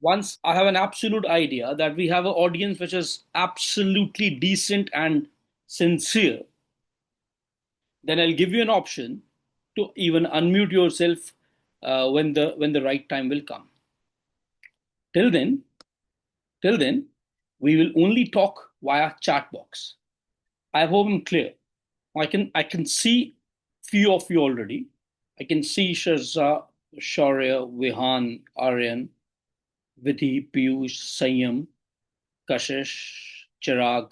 Once I have an absolute idea that we have an audience which is absolutely decent and sincere, then I'll give you an option to even unmute yourself when the right time will come. Till then, till then, we will only talk via chat box. I hope I'm clear. I can see few of you already. I can see Shazza, Shaurya, Vihan, Aryan, Vidhi, Piyush, Sanyam, Kashish, Chirag.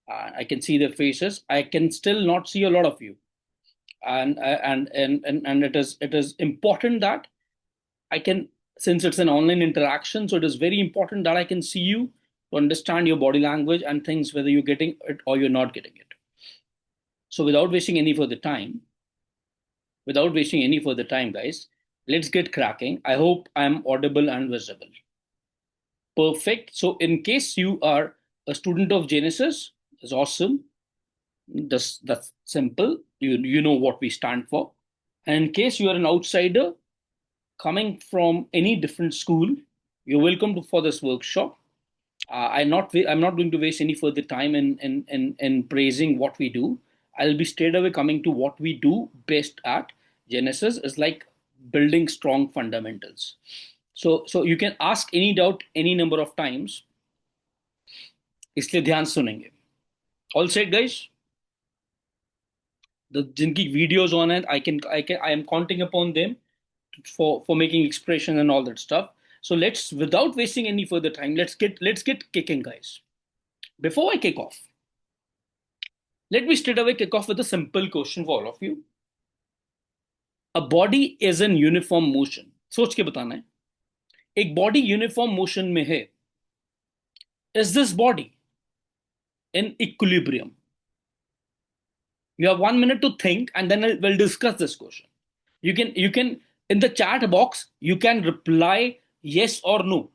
I can see their faces. I can still not see a lot of you, and it is important that I can, since it's an online interaction, so it is very important that I can see you to understand your body language and things whether you're getting it or you're not getting it. So without wasting any further time, guys, let's get cracking. I hope I'm audible and visible. Perfect. So in case you are a student of Genesis, it's awesome. That's simple. You know what we stand for. And in case you are an outsider coming from any different school, you're welcome for this workshop. I'm not going to waste any further time in praising what we do. I'll be straight away coming to what we do best at. Genesis is like building strong fundamentals. So you can ask any doubt any number of times. इसलिए ध्यान सुनेंगे. All set, guys. The जिनकी videos on it, I am counting upon them for making expression and all that stuff. So let's, without wasting any further time, let's get kicking, guys. Before I kick off, let me straight away kick off with a simple question for all of you. A body is in uniform motion. सोच के बताना है. एक body uniform motion में है. Is this body in equilibrium? You have 1 minute to think, and then we'll discuss this question. You can in the chat box you can reply yes or no.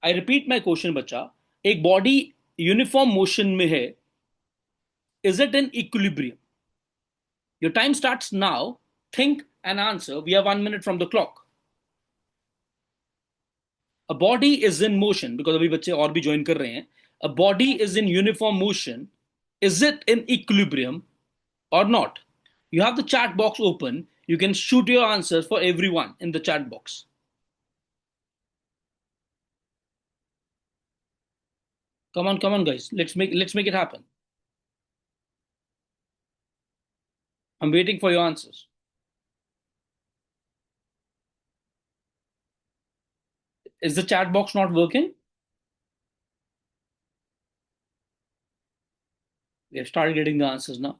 I repeat my question, बच्चा. एक body uniform motion में है. Is it in equilibrium? Your time starts now. Think and answer. We have 1 minute from the clock. A body is in motion, because अभी बच्चे और भी join कर रहे हैं. A body is in uniform motion. Is it in equilibrium or not? You have the chat box open. You can shoot your answers for everyone in the chat box. Come on, guys. Let's make it happen. I'm waiting for your answers. Is the chat box not working? We have started getting the answers now.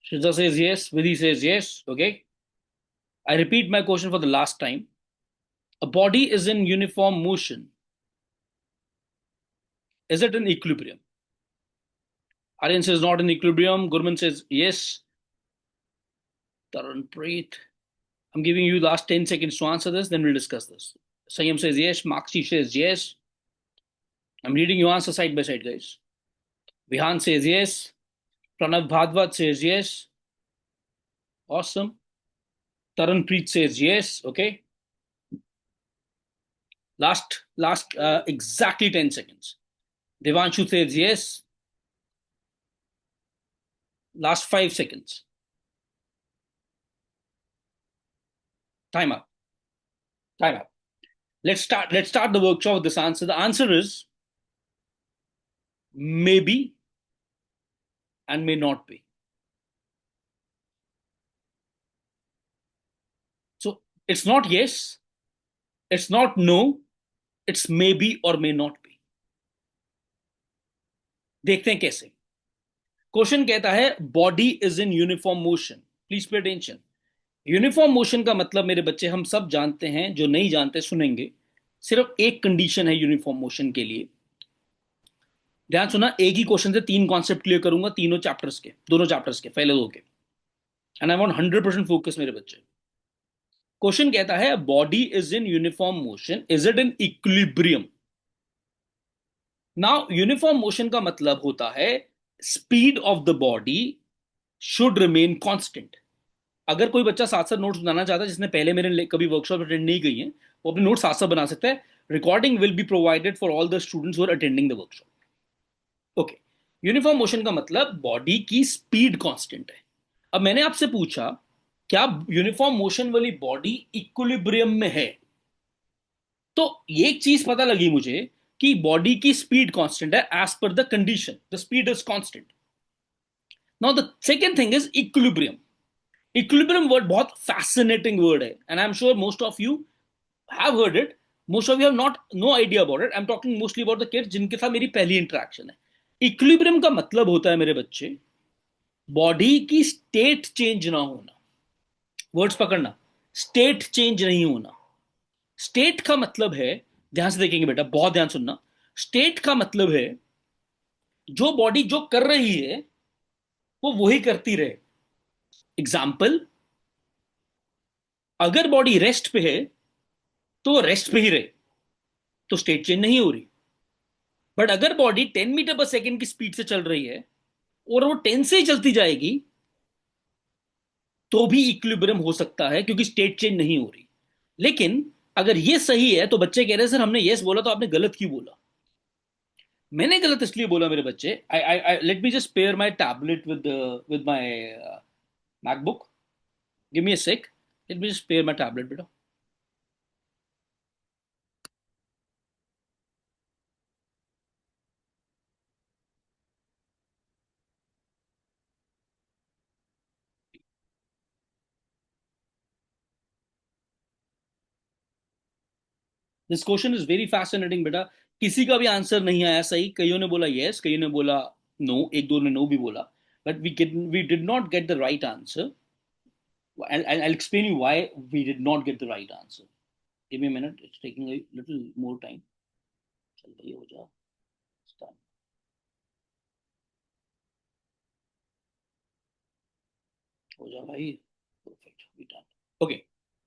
Shiza says yes. Vidhi says yes. Okay. I repeat my question for the last time. A body is in uniform motion. Is it in equilibrium? Aryan says not in equilibrium. Gurman says yes. Taranpreet. I'm giving you the last 10 seconds to answer this, then we'll discuss this. Sanyam says yes. Maxi says yes. I'm reading your answer side by side, guys. Vihan says yes. Pranav Bhadwat says yes. Awesome. Taranpreet says yes. Okay. Last exactly 10 seconds. Devanshu says yes. Last 5 seconds. Time up. Time up. Let's start the workshop with this answer. The answer is maybe and may not be. So it's not yes, it's not no, it's maybe or may not be. देखते हैं कैसे. Question कहता है body is in uniform motion. Please pay attention. Uniform motion का मतलब मेरे बच्चे हम सब जानते हैं, जो नहीं जानते सुनेंगे. सिर्फ एक कंडीशन है यूनिफॉर्म मोशन के लिए. ध्यान सुना, एक ही क्वेश्चन से 3 कॉन्सेप्ट क्लियर करूंगा, तीनों चैप्टर्स के, दोनों चैप्टर्स के, पहले 2 के. एंड आई वांट 100% फोकस मेरे बच्चे. क्वेश्चन कहता है body is in uniform motion, is it in equilibrium. Now uniform motion का मतलब होता है speed of the body should remain constant. अगर कोई बच्चा साथ साथ नोट्स बनाना चाहता है, जिसने पहले मेरे कभी वर्कशॉप अटेंड नहीं की है, वो अपने नोट्स साथ साथ बना सकता है. Recording will be provided for all the students who are attending the workshop. Okay. Uniform motion का मतलब बॉडी की स्पीड कांस्टेंट है. अब मैंने आपसे पूछा, क्या यूनिफॉर्म मोशन वाली बॉडी इक्विलिब्रियम में है? तो एक चीज पता लगी मुझे कि बॉडी की स्पीड कांस्टेंट है as per the condition, the speed is constant. Now the second thing is equilibrium. Equilibrium word बहुत फैसिनेटिंग वर्ड है, and I am sure most of you have heard it. Most of you have not no idea about it. I am talking mostly about the kids जिनके साथ मेरी पहली interaction है. Equilibrium का मतलब होता है मेरे बच्चे, बॉडी की स्टेट चेंज ना होना. वर्ड्स पकड़ना. स्टेट चेंज नहीं होना. स्टेट का मतलब है, ध्यान से देखेंगे बेटा, बहुत ध्यान सुनना. स्टेट का मतलब है जो बॉडी जो कर रही है वो वही करती रहे. एग्जाम्पल, अगर बॉडी रेस्ट पे है तो रेस्ट पे ही रहे, तो स्टेट चेंज नहीं हो रही. बट अगर बॉडी 10 मीटर पर सेकेंड की स्पीड से चल रही है और वो 10 से ही चलती जाएगी, तो भी इक्विलिब्रियम हो सकता है, क्योंकि स्टेट चेंज नहीं हो रही. लेकिन अगर ये सही है तो बच्चे कह रहे हैं सर हमने यस बोला तो आपने गलत क्यों बोला? मैंने गलत इसलिए बोला मेरे बच्चे. I I let me just pair my tablet with my MacBook. Give me a sec. Let me just pair my tablet बेटा. This question is very fascinating बेटा. किसी का भी आंसर नहीं आया सही. कईयों ने बोला यस, कईयों ने बोला नो, एक दो ने नो भी बोला. But we did not get the right answer. I'll explain you why we did not get the right answer. Give me a minute. It's taking a little more time. चल भाई हो जा. Start. हो जा भाई. Perfect. We done. Okay.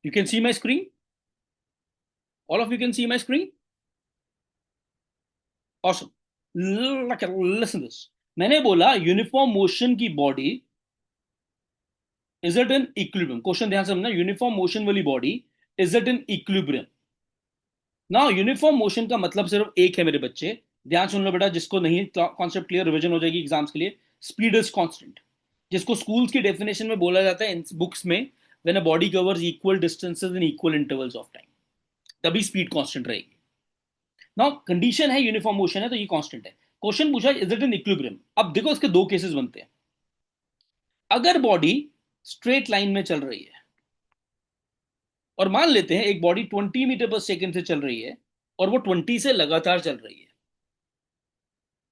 You can see my screen. All of you can see my screen. Awesome. Listen this. मैंने बोला uniform motion की body is it in equilibrium. Question ध्यान से समझना. यूनिफॉर्म मोशन वाली body is it in equilibrium. ना uniform motion का मतलब सिर्फ एक है मेरे बच्चे. ध्यान सुन लो बेटा, जिसको नहीं कॉन्सेप्ट क्लियर, रिवीजन हो जाएगी एग्जाम्स के लिए. स्पीड इज कांस्टेंट, जिसको स्कूल्स की डेफिनेशन में बोला जाता है इन बुक्स में, when a body covers equal distances in equal intervals of time, तभी स्पीड कांस्टेंट रहेगी. नाउ कंडीशन है यूनिफॉर्म मोशन है तो ये कांस्टेंट है. क्वेश्चन पूछा इज इट इन इक्विलिब्रियम. अब देखो इसके दो केसेस बनते हैं. अगर बॉडी स्ट्रेट लाइन में चल रही है, और मान लेते हैं एक बॉडी 20 मीटर पर सेकेंड से चल रही है और वो 20 से लगातार चल रही है,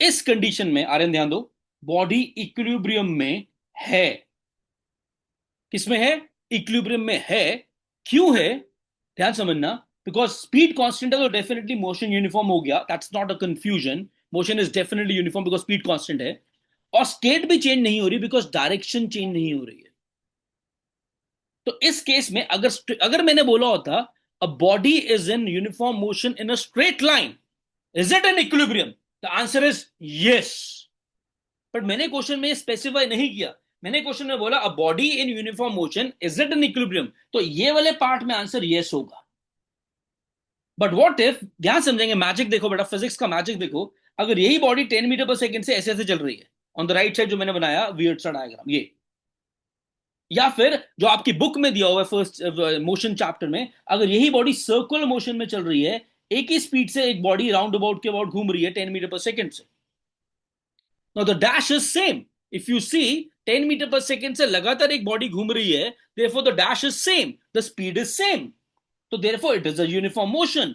इस कंडीशन में आर्यन ध्यान दो, बॉडी इक्विलिब्रियम में है. किसमें है? इक्विलिब्रियम में है. क्यों है? ध्यान समझना. बिकॉज स्पीड कांस्टेंट है तो डेफिनेटली मोशन यूनिफॉर्म हो गया. That's not a confusion. Motion is definitely uniform because speed constant है. और स्टेट भी चेंज नहीं हो रही बिकॉज डायरेक्शन चेंज नहीं हो रही है. तो इस केस में अगर अगर मैंने बोला होता a body is in uniform motion in a straight line, is it in equilibrium? The answer is yes. But मैंने क्वेश्चन में स्पेसिफाई नहीं किया. मैंने क्वेश्चन में बोला अ body in uniform motion is it in equilibrium, तो ये वाले पार्ट में आंसर यस होगा. बट व्हाट इफ, ध्यान समझेंगे, मैजिक देखो बेटा, फिजिक्स का मैजिक देखो. अगर यही बॉडी 10 मीटर पर सेकेंड से ऐसे ऐसे चल रही है, ऑन द राइट साइड जो मैंने बनाया वियर्ड सा डायग्राम ये, या फिर जो आपकी बुक में दिया हुआ है फर्स्ट मोशन चैप्टर में, अगर यही बॉडी सर्कुलर मोशन में चल रही है, एक ही स्पीड से एक बॉडी राउंड अबाउट के अबाउट घूम रही है 10 मीटर पर सेकेंड से. Now the dash is same. If you see 10 metre पर सेकेंड से लगातार एक बॉडी घूम रही है, therefore the dash is same, the speed is same. So therefore it is a uniform motion.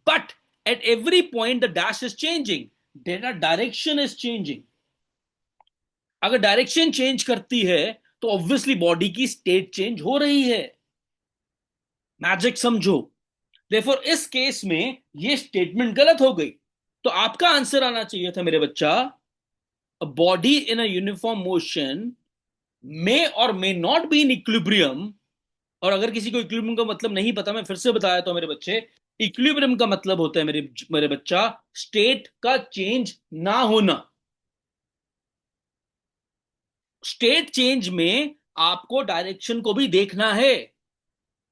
But at every point the dash is changing. Data direction is changing. अगर direction change करती है तो obviously body की state change हो रही है. Magic समझो. Therefore इस केस में ये स्टेटमेंट गलत हो गई. तो आपका आंसर आना चाहिए था मेरे बच्चा, a body in a uniform motion may or may not be in equilibrium. और अगर किसी को इक्विलिब्रियम का मतलब नहीं पता, मैं फिर से बताया तो मेरे बच्चे, इक्विलिब्रियम का मतलब होता है मेरे मेरे बच्चा स्टेट का चेंज ना होना. स्टेट चेंज में आपको डायरेक्शन को भी देखना है,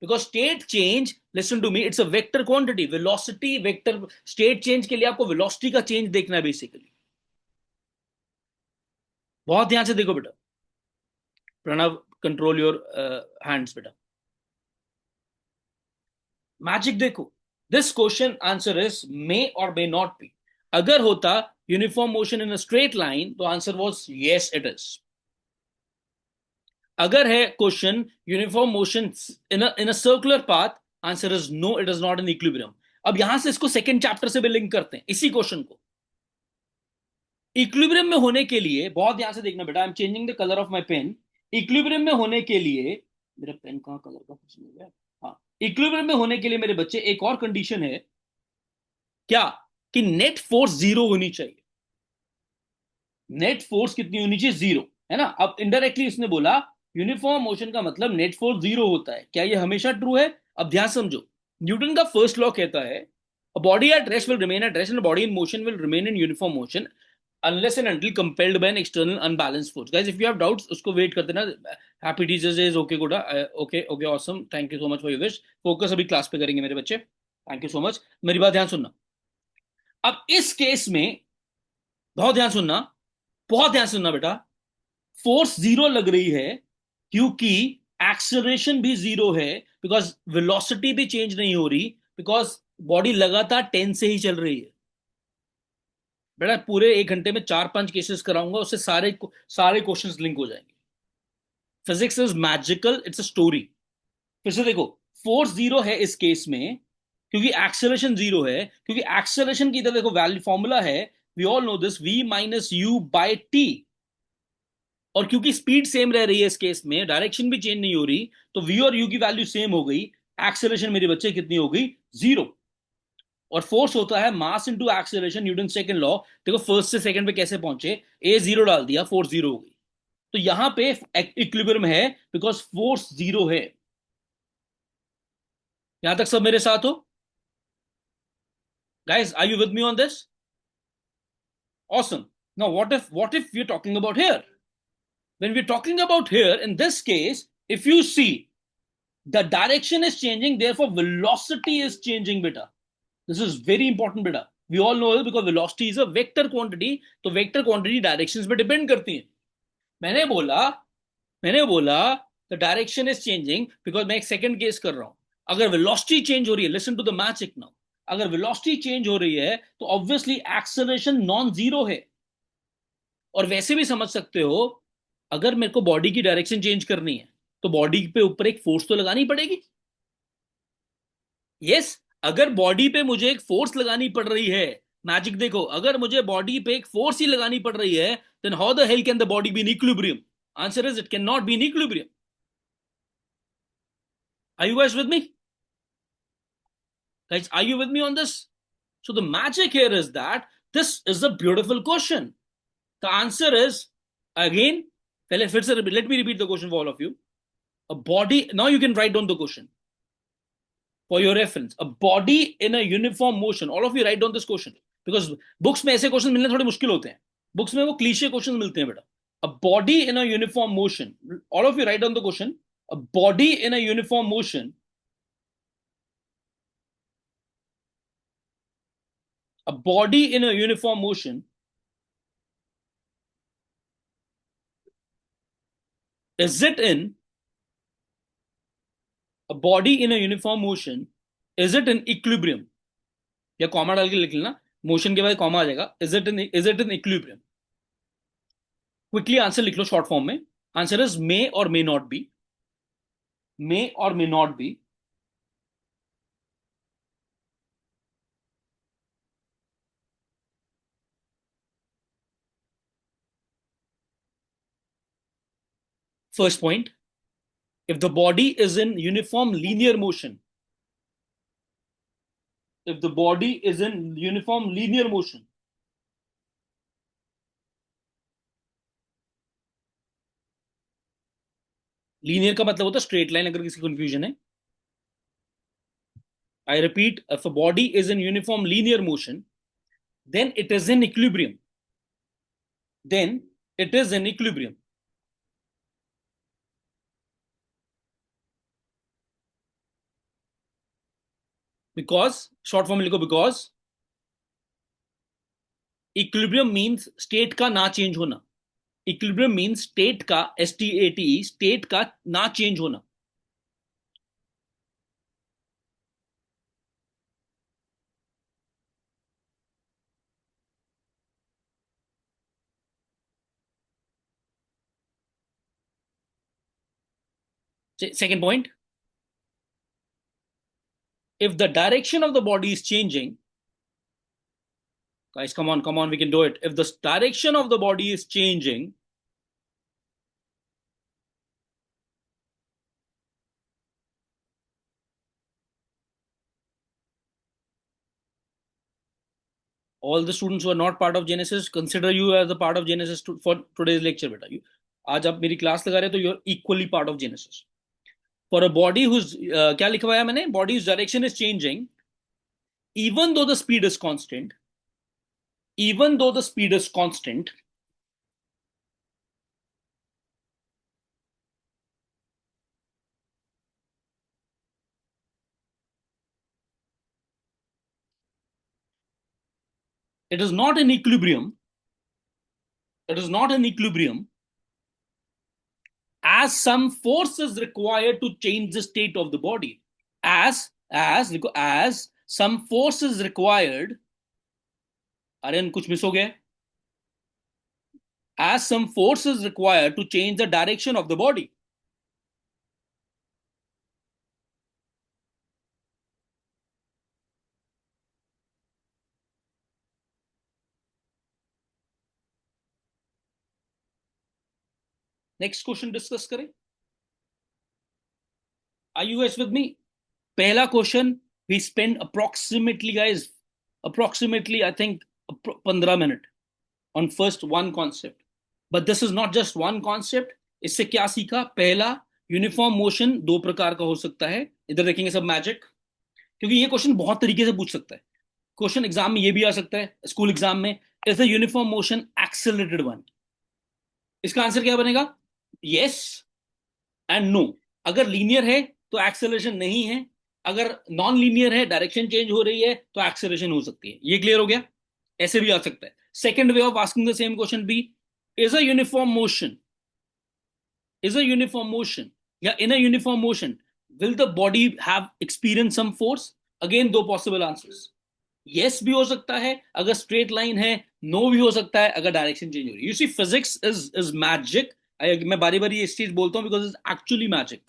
because state change, listen to me, it's a vector quantity, velocity vector, state change के लिए आपको वेलोसिटी का चेंज देखना है बेसिकली। बहुत ध्यान से देखो बेटा। प्रणव, कंट्रोल योर हैंड्स बेटा। मैजिक देखो, this question answer is may और मे नॉट बी। अगर होता uniform motion in a straight line तो answer was yes it is. अगर है question uniform motion in a circular path, answer is no, it is not in equilibrium. अब यहां से इसको सेकंड चैप्टर से भी लिंक करते हैं इसी क्वेश्चन को। इक्विलिब्रियम में होने के लिए, बहुत ध्यान से देखना बेटा, I am changing the colour of my pen. Equilibrium में होने के लिए, मेरा पेन कहाँ कलर का कुछ नहीं है। हाँ, इक्विलिब्रियम में होने के लिए मेरे बच्चे एक और कंडीशन है, क्या, कि नेट फोर्स जीरो होनी चाहिए। नेट फोर्स कितनी होनी चाहिए? जीरो, है ना। अब इनडायरेक्टली इसने बोला यूनिफॉर्म मोशन का मतलब नेट फोर्स जीरो होता है, क्या ये हमेशा ट्रू है? अब ध्यान समझो, न्यूटन का फर्स्ट लॉ कहता है a body at rest will remain at rest and a body in motion will remain in uniform motion unless and until compelled by an external unbalanced force. Guys, if you have doubts, उसको wait करते ना। Happy teachers day is okay good, okay okay awesome, thank you so much for your wish. Focus अभी class पे करेंगे मेरे बच्चे, thank you so much. मेरी बात ध्यान सुनना। अब इस केस में बहुत ध्यान सुनना, बहुत ध्यान सुनना बेटा। फोर्स जीरो लग रही है क्योंकि एक्सेलरेशन भी जीरो है, बिकॉज वेलोसिटी भी चेंज नहीं हो रही, बिकॉज बॉडी लगातार 10 से ही चल रही है। बेटा पूरे 1 घंटे में 4-5 केसेस कराऊंगा, उससे सारे सारे क्वेश्चंस लिंक हो जाएंगे। Physics is magical, it's a story. फिर से देखो, फोर्स जीरो है इस केस में क्योंकि एक्सेलरेशन जीरो है, क्योंकि एक्सेलरेशन की इधर देखो वैल्यू फॉर्मूला है, we all know this, v minus u by t. और क्योंकि स्पीड सेम रह रही है इस केस में, डायरेक्शन भी चेंज नहीं हो रही, तो v और u की वैल्यू सेम हो गई। एक्सेलरेशन मेरे बच्चे कितनी हो गई? जीरो। और फोर्स होता है mass into acceleration, Newton second law. देखो फर्स्ट से सेकंड पे कैसे पहुंचे, ए जीरो डाल दिया, फोर्स जीरो हो गई। तो यहां पे इक्विलिब्रियम है बिकॉज फोर्स जीरो है। यहां तक सब मेरे साथ हो? Guys, are you with me on this? Awesome. Now, what if we're talking about here? When we're talking about here, in this case, if you see the direction is changing, therefore velocity is changing, beta. This is very important, beta. We all know it because velocity is a vector quantity. तो vector quantity directions पे depend करती है। मैंने बोला मैंने बोला the direction is changing because मैं एक second case कर रहा हूं। अगर velocity change हो रही है, listen to the magic now, अगर velocity change हो रही है तो obviously acceleration non zero है। और वैसे भी समझ सकते हो, अगर मेरे को बॉडी की डायरेक्शन चेंज करनी है तो बॉडी पे ऊपर एक फोर्स तो लगानी पड़ेगी। यस, अगर बॉडी पे मुझे एक फोर्स लगानी पड़ रही है, मैजिक देखो, अगर मुझे बॉडी पे एक फोर्स ही लगानी पड़ रही है, then how the hell can the body be in equilibrium? Answer is it can not be in equilibrium. Are you guys with me? Guys, are you with me on this? So the magic here is that this is a beautiful question. The answer is, again, let me repeat the question for all of you. A body, now you can write down the question for your reference. A body in a uniform motion, all of you write down this question, because books में ऐसे question मिलने थोड़े मुश्किल होते हैं। Books में वो cliché question मिलते हैं बेटा। A body in a uniform motion, all of you write down the question. A body in a uniform motion, a body in a uniform motion, is it in a body in a uniform motion, is it in equilibrium? या comma डाल के लिख लेना, motion के बाद comma आ जाएगा। Is it in equilibrium? Quickly answer लिख लो short form में। आंसर इज मे और मे नॉट बी, मे और may not B. First point, if the body is in uniform linear motion, if the body is in uniform linear motion, linear का मतलब होता है straight line, अगर किसी confusion है। I repeat, if a body is in uniform linear motion, then it is in equilibrium. Then it is in equilibrium. Because short form लिखो, because equilibrium means state का ना चेंज होना। Equilibrium means state का, STATE, state का ना change होना। Second point, if the direction of the body is changing, guys, come on, we can do it. If the direction of the body is changing, all the students who are not part of Genesis, consider you as a part of Genesis for today's lecture, बेटा। आज आप मेरी class लगा रहे हो तो you're equally part of Genesis. For a body whose क्या लिखवाया मैंने, body whose direction is changing, even though the speed is constant, even though the speed is constant, it is not in equilibrium. It is not in equilibrium, as some force is required to change the state of the body. As some force is required, अरे कुछ miss हो गया, as some force is required to change the direction of the body. Next question discuss करें। Are you guys with me? पहला question, we spend approximately guys, approximately I think 15 minute on first one concept. But this is not just one concept. इससे क्या सीखा? पहला, uniform motion दो प्रकार का हो सकता है। इधर देखेंगे सब मैजिक, क्योंकि ये क्वेश्चन बहुत तरीके से पूछ सकता है। क्वेश्चन एग्जाम में ये भी आ सकता है, स्कूल एग्जाम में, is the uniform motion accelerated one? इसका आंसर क्या बनेगा? Yes and no. अगर लीनियर है तो एक्सेलरेशन नहीं है, अगर नॉन लीनियर है, डायरेक्शन चेंज हो रही है, तो एक्सेलरेशन हो सकती है। ये क्लियर हो गया? ऐसे भी आ सकता है। Second way of asking the same question B, is a uniform motion, is a uniform motion, या in a uniform motion will the body have experienced some force? Again दो possible answers, yes भी हो सकता है अगर straight line है, no भी हो सकता है अगर डायरेक्शन चेंज हो रही है। You see physics is magic. मैं बारी बारी इस चीज बोलता हूं because is actually magic.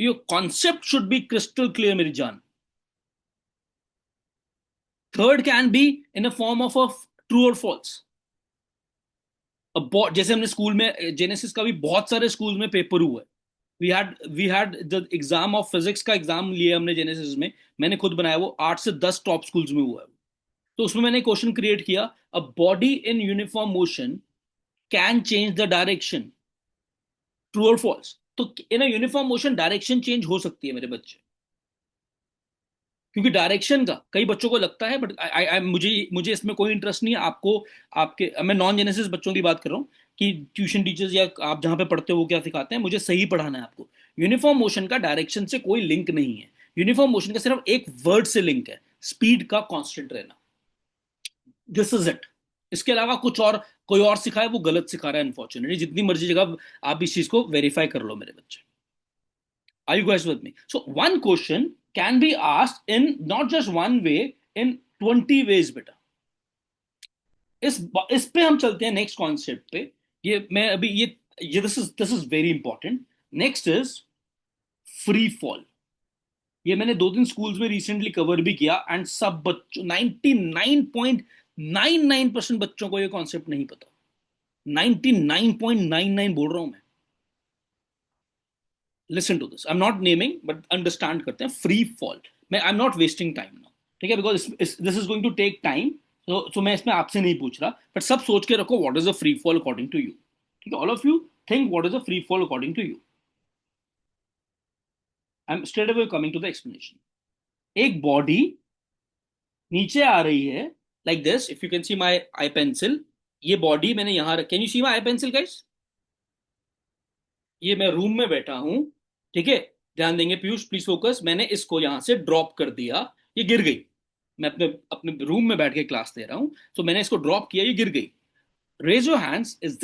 Your concept should be crystal clear मेरी जान। Third can be in a form of a true और फॉल्स। अब जैसे हमने स्कूल में जेनेसिस का भी बहुत सारे स्कूल में पेपर हुआ है। We had the exam of physics का एग्जाम लिया हमने जेनेसिस में, मैंने खुद बनाया, वो 8 से 10 टॉप स्कूल्स में हुआ है। तो उसमें मैंने क्वेश्चन क्रिएट किया, a body in uniform motion can change the direction, true और फॉल्स? तो in a uniform motion direction change हो सकती है मेरे बच्चे, क्योंकि डायरेक्शन का कई बच्चों को लगता है, बट मुझे मुझे इसमें कोई इंटरेस्ट नहीं है। आपको आपके, मैं नॉन जेनेसिस बच्चों की बात कर रहा हूँ कि ट्यूशन टीचर्स या आप जहाँ पे पढ़ते हो वो क्या सिखाते हैं, मुझे सही पढ़ाना है आपको। यूनिफॉर्म मोशन का डायरेक्शन से कोई लिंक नहीं है। यूनिफॉर्म मोशन का सिर्फ एक वर्ड से लिंक है, स्पीड का कांस्टेंट रहना। This is it. इसके अलावा कुछ और कोई और सिखाए वो गलत सिखा रहा है अनफॉर्चुनेटली। जितनी मर्जी जगह आप इस चीज को वेरीफाई कर लो मेरे बच्चे। Are you guys with me? So one question can be asked in not just one way, in 20 ways बेटा। इस पे हम चलते हैं नेक्स्ट कॉन्सेप्ट पे। ये मैं अभी ये this is very important. Next is free fall. ये मैंने 2 3 स्कूल्स में रिसेंटली कवर भी किया, एंड सब बच्चों 99.99% बच्चों को ये कॉन्सेप्ट नहीं पता। 99.99 बोल रहा हूं मैं। Listen to this, I am not naming but understand करते हैं। फ्री फॉल मैं, I am not wasting time now, ठीक है, because this is going to take time. तो मैं इसमें आपसे नहीं पूछ रहा, बट सब सोच के रखो what is a free fall according to you. ठीक है, all of you think what is a free fall according to you. I am straight away coming to the explanation. एक बॉडी नीचे आ रही है like this, if you can see my eye pencil. ये body मैंने यहां रख, can you see my eye pencil guys? ये मैं रूम में बैठा हूं, ठीक है, ध्यान देंगे पीयूष, प्लीज फोकस। मैंने इसको यहां से ड्रॉप कर दिया, ये गिर गई। मैं अपने अपने रूम में बैठ के क्लास दे रहा हूं, तो मैंने इसको ड्रॉप किया, ये गिर गई। Raise your hands, is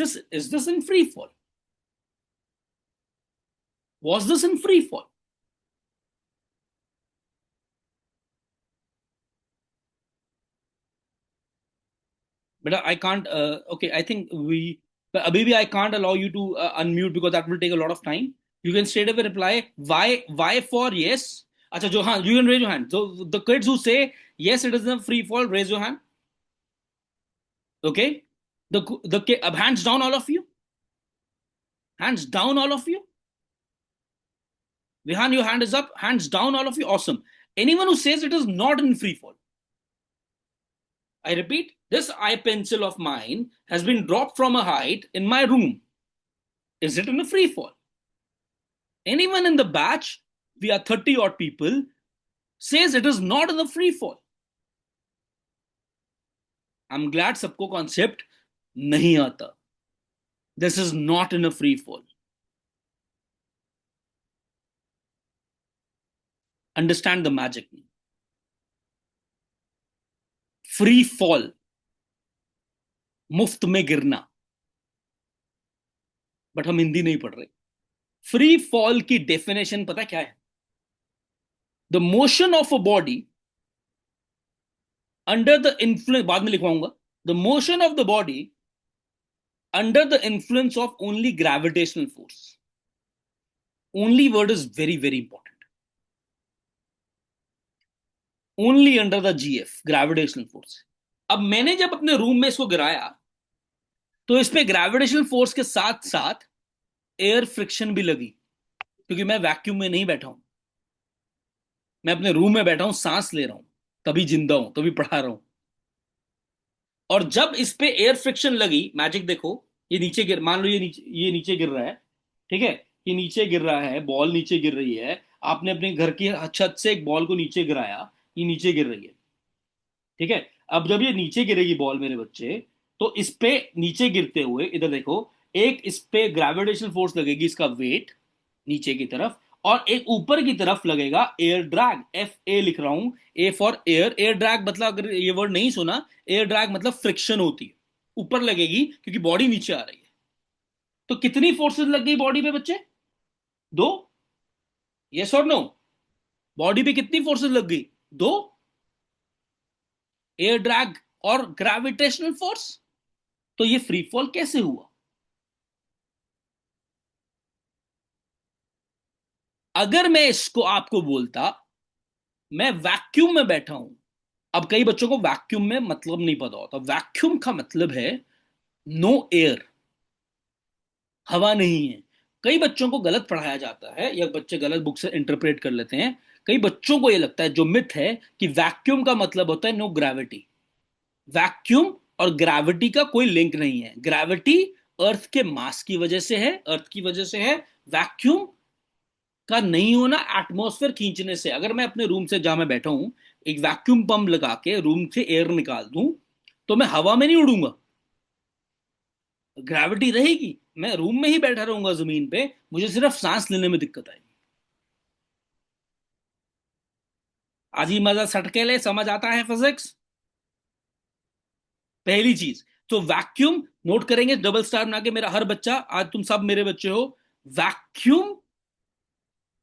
this in free fall? Was this in free fall? But I can't. Okay, I think we. But maybe I can't allow you to unmute because that will take a lot of time. You can straight away reply why. Why for yes? Acha, jo, haan, you can raise your hand. So the kids who say yes, it is a free fall. Raise your hand. Okay. Hands down, all of you. Hands down, all of you. Vihan, your hand is up. Hands down, all of you. Awesome. Anyone who says it is not in free fall. I repeat, this eye pencil of mine has been dropped from a height in my room. Is it in a free fall? Anyone in the batch, we are 30 odd people, says it is not in the free fall. I'm glad सबको concept नहीं आता. This is not in a free fall. Understand the magic. Free fall, मुफ्त में गिरना. But हम हिंदी नहीं पढ़ रहे. फ्री फॉल की डेफिनेशन पता क्या है? The motion of a body under the influence, बाद में लिखवाऊंगा. The motion of the body under the influence of only gravitational force. Only word is very, very important. Only under the GF, gravitational force. अब मैंने जब अपने room में इसको गिराया, तो इस पे ग्रेविटेशनल फोर्स के साथ साथ एयर फ्रिक्शन भी लगी, क्योंकि मैं वैक्यूम में नहीं बैठा हूं. मैं अपने रूम में बैठा हूं, सांस ले रहा हूं, तभी जिंदा हूं, तभी पढ़ा रहा हूं. और जब इस पे एयर फ्रिक्शन लगी, मैजिक देखो. ये नीचे गिर, मान लो ये नीचे गिर रहा है. ठीक है. ये नीचे गिर रहा है, बॉल नीचे गिर रही है. आपने अपने घर की छत से एक बॉल को नीचे गिराया, ये नीचे गिर रही है. ठीक है. अब जब ये नीचे गिरेगी बॉल मेरे बच्चे, तो इस पे नीचे गिरते हुए इधर देखो, एक इस पे ग्रेविटेशनल फोर्स लगेगी, इसका वेट नीचे की तरफ, और एक ऊपर की तरफ लगेगा एयर ड्रैग. FA लिख रहा हूं, A for air. Air drag मतलब, अगर ये वर्ड नहीं सुना, एयर ड्रैग मतलब फ्रिक्शन होती है, ऊपर लगेगी क्योंकि बॉडी नीचे आ रही है. तो कितनी फोर्सेस लग गई बॉडी पे बच्चे? दो. यस और नो? बॉडी पे कितनी फोर्सेस लग गई? दो. एयर ड्रैग और ग्रेविटेशनल फोर्स. तो ये फ्री फॉल कैसे हुआ? अगर मैं इसको आपको बोलता, मैं वैक्यूम में बैठा हूं. अब कई बच्चों को वैक्यूम में मतलब नहीं पता होता. वैक्यूम का मतलब है नो एयर, हवा नहीं है. कई बच्चों को गलत पढ़ाया जाता है, या बच्चे गलत बुक से इंटरप्रेट कर लेते हैं. कई बच्चों को यह लगता है, जो मिथ है, कि वैक्यूम का मतलब होता है नो ग्रेविटी. वैक्यूम और ग्रेविटी का कोई लिंक नहीं है. ग्रेविटी अर्थ के मास की वजह से है, अर्थ की वजह से है. वैक्यूम का नहीं होना एटमॉस्फेयर खींचने से. अगर मैं अपने रूम से, जहां मैं बैठा हूं, एक वैक्यूम पंप लगा के रूम से एयर निकाल दूं, तो मैं हवा में नहीं उड़ूंगा, ग्रेविटी रहेगी. मैं रूम में ही बैठा रहूंगा जमीन पे, मुझे सिर्फ सांस लेने में दिक्कत आएगी. आज ही मजा सटके ले, समझ आता है फिजिक्स. पहली चीज. तो वैक्यूम नोट करेंगे, डबल स्टार बना के, मेरा हर बच्चा, आज तुम सब मेरे बच्चे हो. Vacuum,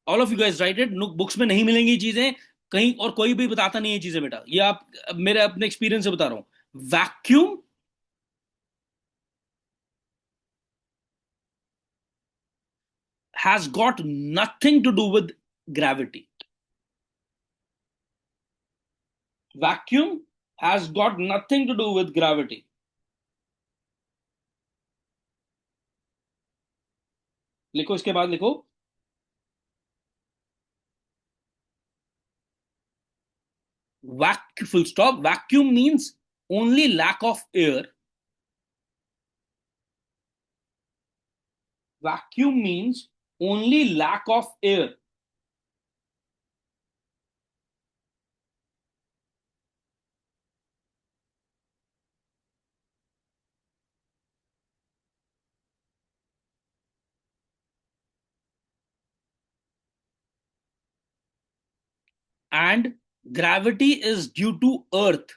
all of you guys right it. Books में नहीं मिलेंगी चीजें कहीं, और कोई भी बताता नहीं है चीजें बेटा, ये आप मेरे अपने एक्सपीरियंस से बता रहा हूं. Vacuum has got nothing to do with gravity. Vacuum has got nothing to do with gravity. लिखो, इसके बाद लिखो. Full stop. Vacuum means only lack of air. Vacuum means only lack of air. And Gravity is due to Earth.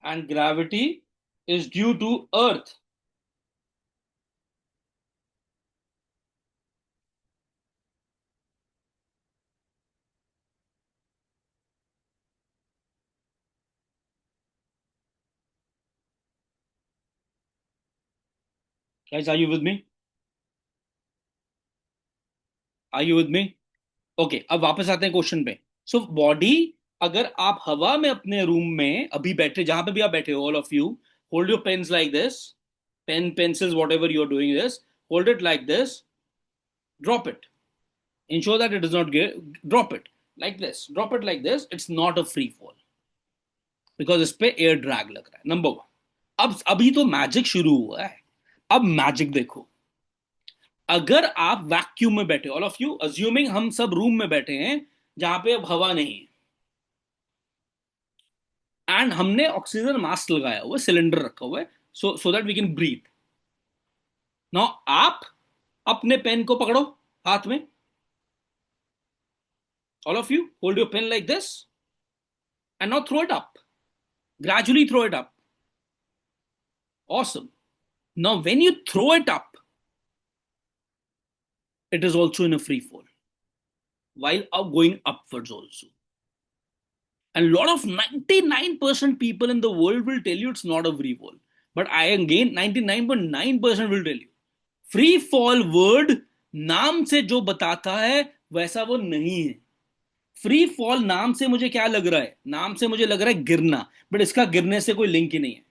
And gravity is due to Earth. Guys, are you with me? Are you with me? Okay, अब वापस आते हैं question पे. So body, अगर आप हवा में अपने रूम में अभी बैठे, जहां पे भी आप बैठे हो, all of you, hold your pens like this. Pen, pencils, whatever you are doing this, hold it like this. Drop it. Ensure that it does not get. Drop it like this. Drop it like this. It's not a free fall because इस पे air drag लग रहा है. Number one. अब अभी तो magic शुरू हुआ है. अब मैजिक देखो. अगर आप वैक्यूम में बैठे, ऑल ऑफ यू अज्यूमिंग हम सब रूम में बैठे हैं जहां पे अब हवा नहीं है, एंड हमने ऑक्सीजन मास्क लगाया हुआ है, सिलेंडर रखा हुआ है, so that we can breathe. Now आप अपने पेन को पकड़ो हाथ में. All of you hold your pen like this and now throw it up. Gradually throw it up. Awesome. Now, when you throw it up, it is also in a free fall while going upwards also. And a lot of 99% people in the world will tell you it's not a free fall. But I again 99.9% will tell you. Free fall word नाम से जो बताता है वैसा वो नहीं है. Free fall नाम से मुझे क्या लग रहा है? नाम से मुझे लग रहा है गिरना, बट इसका गिरने से कोई लिंक ही नहीं है.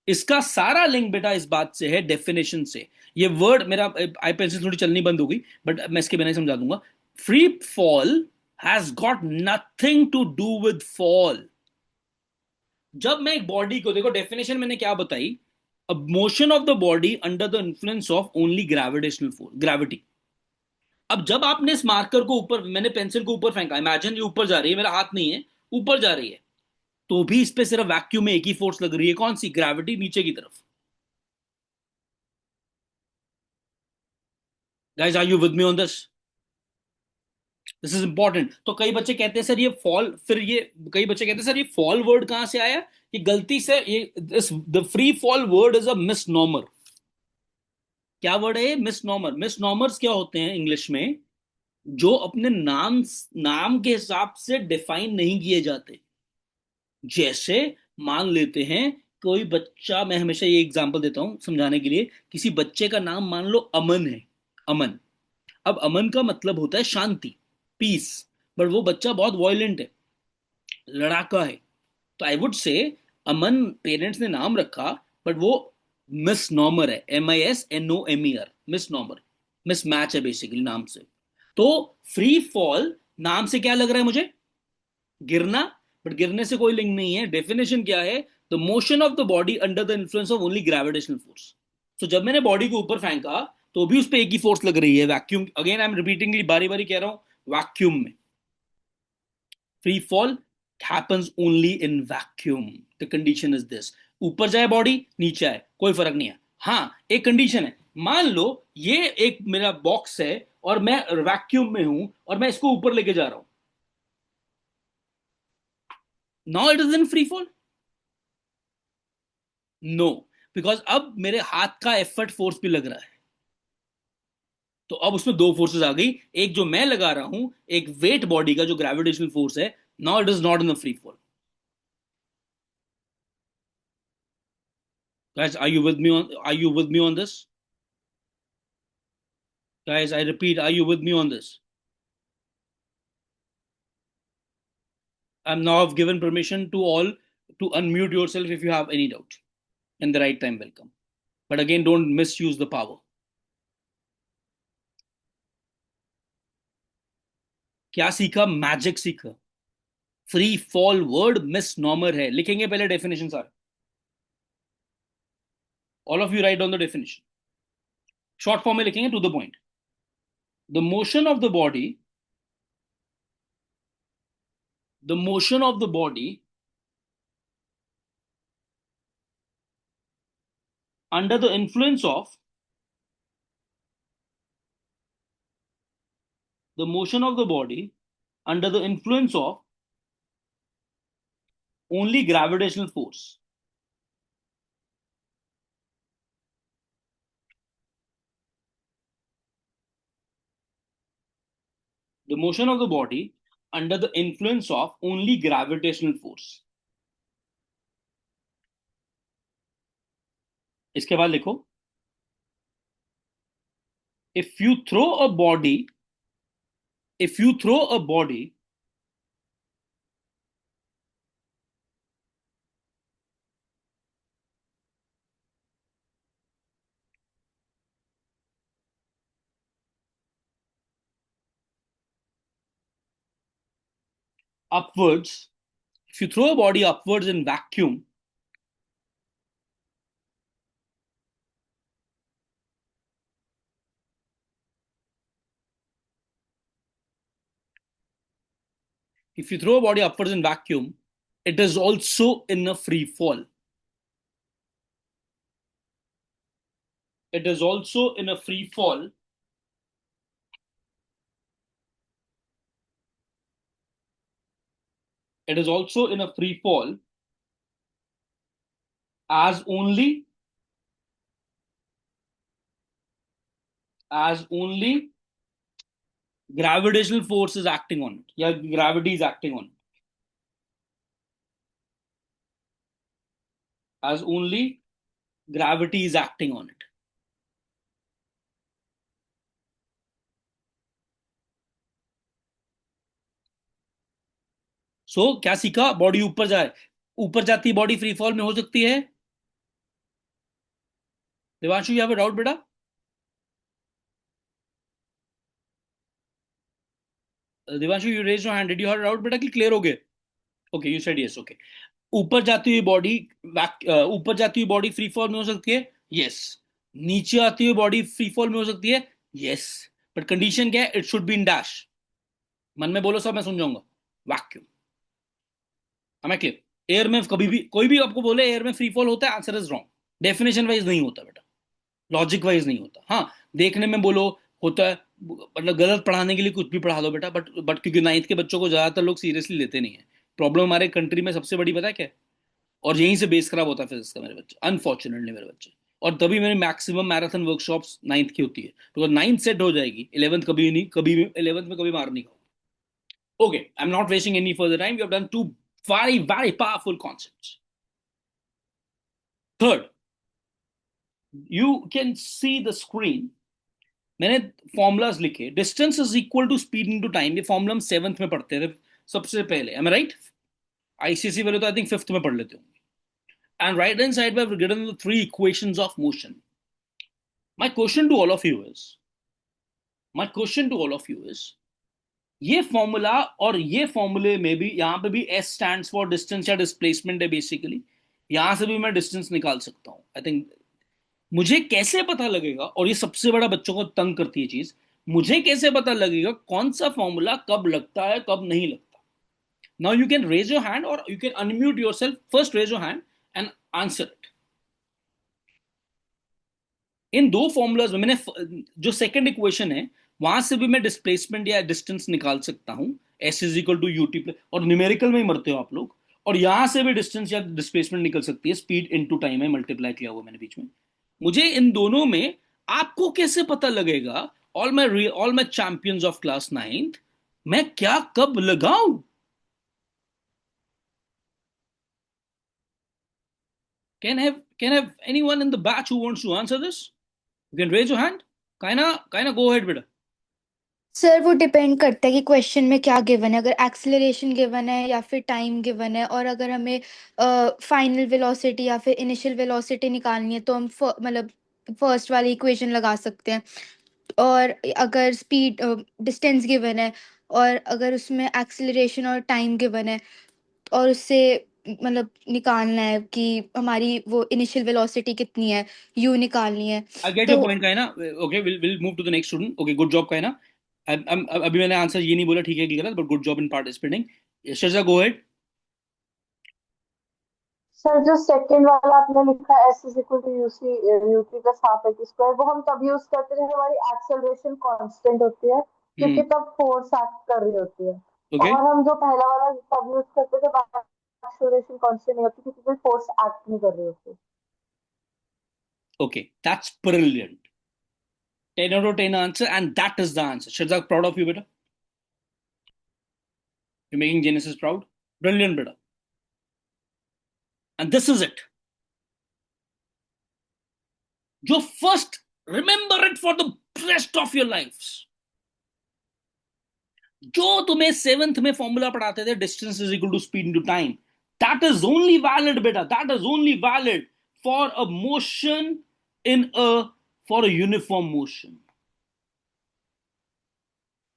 इसका सारा लिंक बेटा इस बात से है, डेफिनेशन से. ये वर्ड मेरा आई पेंसिल थोड़ी चलनी बंद हो गई, बट मैं इसके बिना ही समझा दूंगा. Free fall has got nothing to do with fall. जब मैं एक बॉडी को देखो, डेफिनेशन मैंने क्या बताई? A motion of the body under the influence of only gravitational force, gravity. अब जब आपने इस मार्कर को ऊपर, मैंने पेंसिल को ऊपर फेंका, इमेजिन ये ऊपर जा रही है, मेरा हाथ नहीं है, ऊपर जा रही है, तो भी इस पे सिर्फ वैक्यूम में एक ही फोर्स लग रही है. कौन सी? ग्रेविटी, नीचे की तरफ. Guys, are you with me on this? This is important. तो कई बच्चे कहते हैं सर ये फॉल, फिर ये कई बच्चे कहते हैं सर ये फॉल वर्ड कहां से आया? ये गलती से, ये this the free fall word is a misnomer. क्या वर्ड है ये? मिसनॉमर. मिसनॉमर्स क्या होते हैं इंग्लिश में? जो अपने नाम नाम के हिसाब से डिफाइन नहीं किए जाते. जैसे मान लेते हैं कोई बच्चा, मैं हमेशा ये एग्जांपल देता हूं समझाने के लिए. किसी बच्चे का नाम मान लो अमन है. अमन. अब अमन का मतलब होता है शांति, पीस. बट वो बच्चा बहुत वॉयलेंट है, लड़ाका है. तो I would say Aman parents ने नाम रखा, बट वो मिस नॉमर है. MISNOMER, misnomer. Mismatch है बेसिकली नाम से. तो फ्री फॉल नाम से क्या लग रहा है मुझे? गिरना. बट गिरने से कोई लिंक नहीं है. डेफिनेशन क्या है? The motion of the body under the influence of only gravitational force. तो जब मैंने बॉडी को ऊपर फेंका तो भी उस पर एक ही फोर्स लग रही है, वैक्यूम. अगेन आई एम रिपीटिंगली, बारी बारी कह रहा हूं, वैक्यूम में. Free fall happens only in vacuum. The condition is this. ऊपर जाए बॉडी, नीचे आए, कोई फर्क नहीं है. हाँ, एक कंडीशन है. मान लो ये एक मेरा बॉक्स है और मैं वैक्यूम में हूं और मैं इसको ऊपर लेके जा रहा हूं. Now it is in free fall. No, because अब मेरे हाथ का एफर्ट फोर्स भी लग रहा है. तो अब उसमें दो फोर्सेस आ गई. एक जो मैं लगा रहा हूं, एक वेट बॉडी का जो ग्रेविटेशनल फोर्स है. Now it is not in the free fall. Guys, are you with me on? Are you with me on this? Guys, I repeat, are you with me on this? I'm now have given permission to all to unmute yourself if you have any doubt. And the right time will come. But again, don't misuse the power. क्या सीखा? Magic सीखा. Free fall word misnomer है. लिखेंगे पहले definition सारे. All of you write on the definition. Short form में लिखेंगे, to the point. The motion of the body, the motion of the body under the influence of the motion of the body under the influence of only gravitational force. The motion of the body under the influence of only gravitational force. इसके बाद लिखो, if you throw a body, if you throw a body upwards, if you throw a body upwards in vacuum, if you throw a body upwards in vacuum, it is also in a free fall. It is also in a free fall it is also in a free fall as only gravitational force is acting on it. Yeah, gravity is acting on it. As only gravity is acting on it. क्या सीखा? Body ऊपर जाए, ऊपर जाती body free fall में हो सकती है। Devanshu, you have a doubt बेटा? Devanshu, you raise your hand, did you have a doubt बेटा कि क्लियर हो गए? Okay, you said yes. Okay, ऊपर जाती हुई बॉडी ऊपर जाती हुई बॉडी फ्री फॉल में हो सकती है, यस। नीचे आती हुई बॉडी फ्री फॉल में हो सकती है, यस। बट कंडीशन क्या है? It should be in dash. मन में बोलो सब, मैं सुन जाऊंगा। वैक्यूम। हमें क्लियर? एयर में कभी भी कोई भी आपको बोले एयर में फ्री फॉल होता है, answer is wrong. Definition wise नहीं होता बेटा, लॉजिक वाइज नहीं होता। हाँ, देखने में बोलो होता है, मतलब गलत पढ़ाने के लिए कुछ भी पढ़ा दो बेटा, बट क्योंकि नाइन्थ के बच्चों को ज्यादातर लोग सीरियसली लेते नहीं है। प्रॉब्लम हमारे कंट्री में सबसे बड़ी पता है क्या है? और यहीं से बेस खराब होता है फिजिक्स का मेरे बच्चे, अनफॉर्चुनेटली मेरे बच्चे। और तभी मेरी मैक्सिमम मैराथन वर्कशॉप्स नाइन्थ की होती है, तो नाइन्थ सेट हो जाएगी, इलेवंथ कभी नहीं, कभी भी इलेवंथ में कभी मार नहीं खाओ। Okay, I am not wasting any further time, you have done to very very powerful concepts. Third, you can see the screen. मैंने फॉर्मुलाज लिखे, distance is equal to speed into time, ये formula हम 7th में पढ़ते थे सबसे पहले, M आई right? ICSE वाले तो आई थिंक 5th में पढ़ लेते होंगे। एंड राइट हैंड साइड पे I've written the three equations of motion. My question to all of you is, my question to all of you is, ये formula और ये फॉर्मूले में भी, यहाँ पे भी S stands for डिस्टेंस या डिस्प्लेसमेंट है बेसिकली। यहां से भी मैं डिस्टेंस निकाल सकता हूं आई थिंक। मुझे कैसे पता लगेगा, और ये सबसे बड़ा बच्चों को तंग करती है चीज, मुझे कैसे पता लगेगा कौन सा फॉर्मूला कब लगता है कब नहीं लगता? Now you can raise your hand और you can unmute yourself. First raise your hand and answer it. इन दो फॉर्मूलाज में मैंने जो सेकंड इक्वेशन है, वहां से भी मैं डिस्प्लेसमेंट या डिस्टेंस निकाल सकता हूं, s is equal to u t plus, और न्यूमेरिकल में ही मरते हो आप लोग। और यहां से भी डिस्टेंस या डिस्प्लेसमेंट निकल सकती है, स्पीड इनटू टाइम है, मल्टीप्लाई किया हुआ मैंने बीच में। मुझे इन दोनों में आपको कैसे पता लगेगा, all my champions of class 9th, मैं क्या कब लगाऊं? Can have anyone in the batch who wants to answer this? You can raise your hand. Kaina, go ahead, beta. Sir वो डिपेंड करता है कि क्वेश्चन में क्या गिवन है, अगर एक्सेलरेशन गिवन है या फिर टाइम गिवन है, और अगर हमें फाइनल वेलोसिटी या फिर इनिशियल वेलोसिटी निकालनी है तो हम मतलब फर्स्ट वाली इक्वेशन लगा सकते हैं। और अगर स्पीड डिस्टेंस गिवन है और अगर उसमें एक्सेलरेशन और टाइम गिवन है और उससे मतलब निकालना है कि हमारी वो इनिशियल वेलोसिटी कितनी है, यू निकालनी है। I get your तो point, Kaina. Okay, we'll move to the next student. Okay, good job, Kaina. अभी मैंने आंसर ये नहीं बोला ठीक है कि गलत, but good job in participating. Shirza, go ahead. Sir जो सेकंड वाला आपने लिखा s is equal to u c u t plus half a square, वो हम तब यूज करते हैं जब हमारी एक्सेलरेशन कांस्टेंट होती है, क्योंकि तब फोर्स एक्ट कर रही होती है। ओके और हम जो पहला वाला तब यूज करते हैं जब एक्सेलरेशन कांस्टेंट नहीं होती, क्योंकि कोई फोर्स एक्ट नहीं कर रही होती। Okay, that's brilliant. 10 out of 10 answer, and that is the answer. Shazak, proud of you, beta. You're making Genesis proud. Brilliant, beta. And this is it. You first remember it for the rest of your lives. जो तुम्हें 7th में formula पढ़ाते थे, distance is equal to speed into time, that is only valid बेटा. That is only valid for a motion in a for a uniform motion.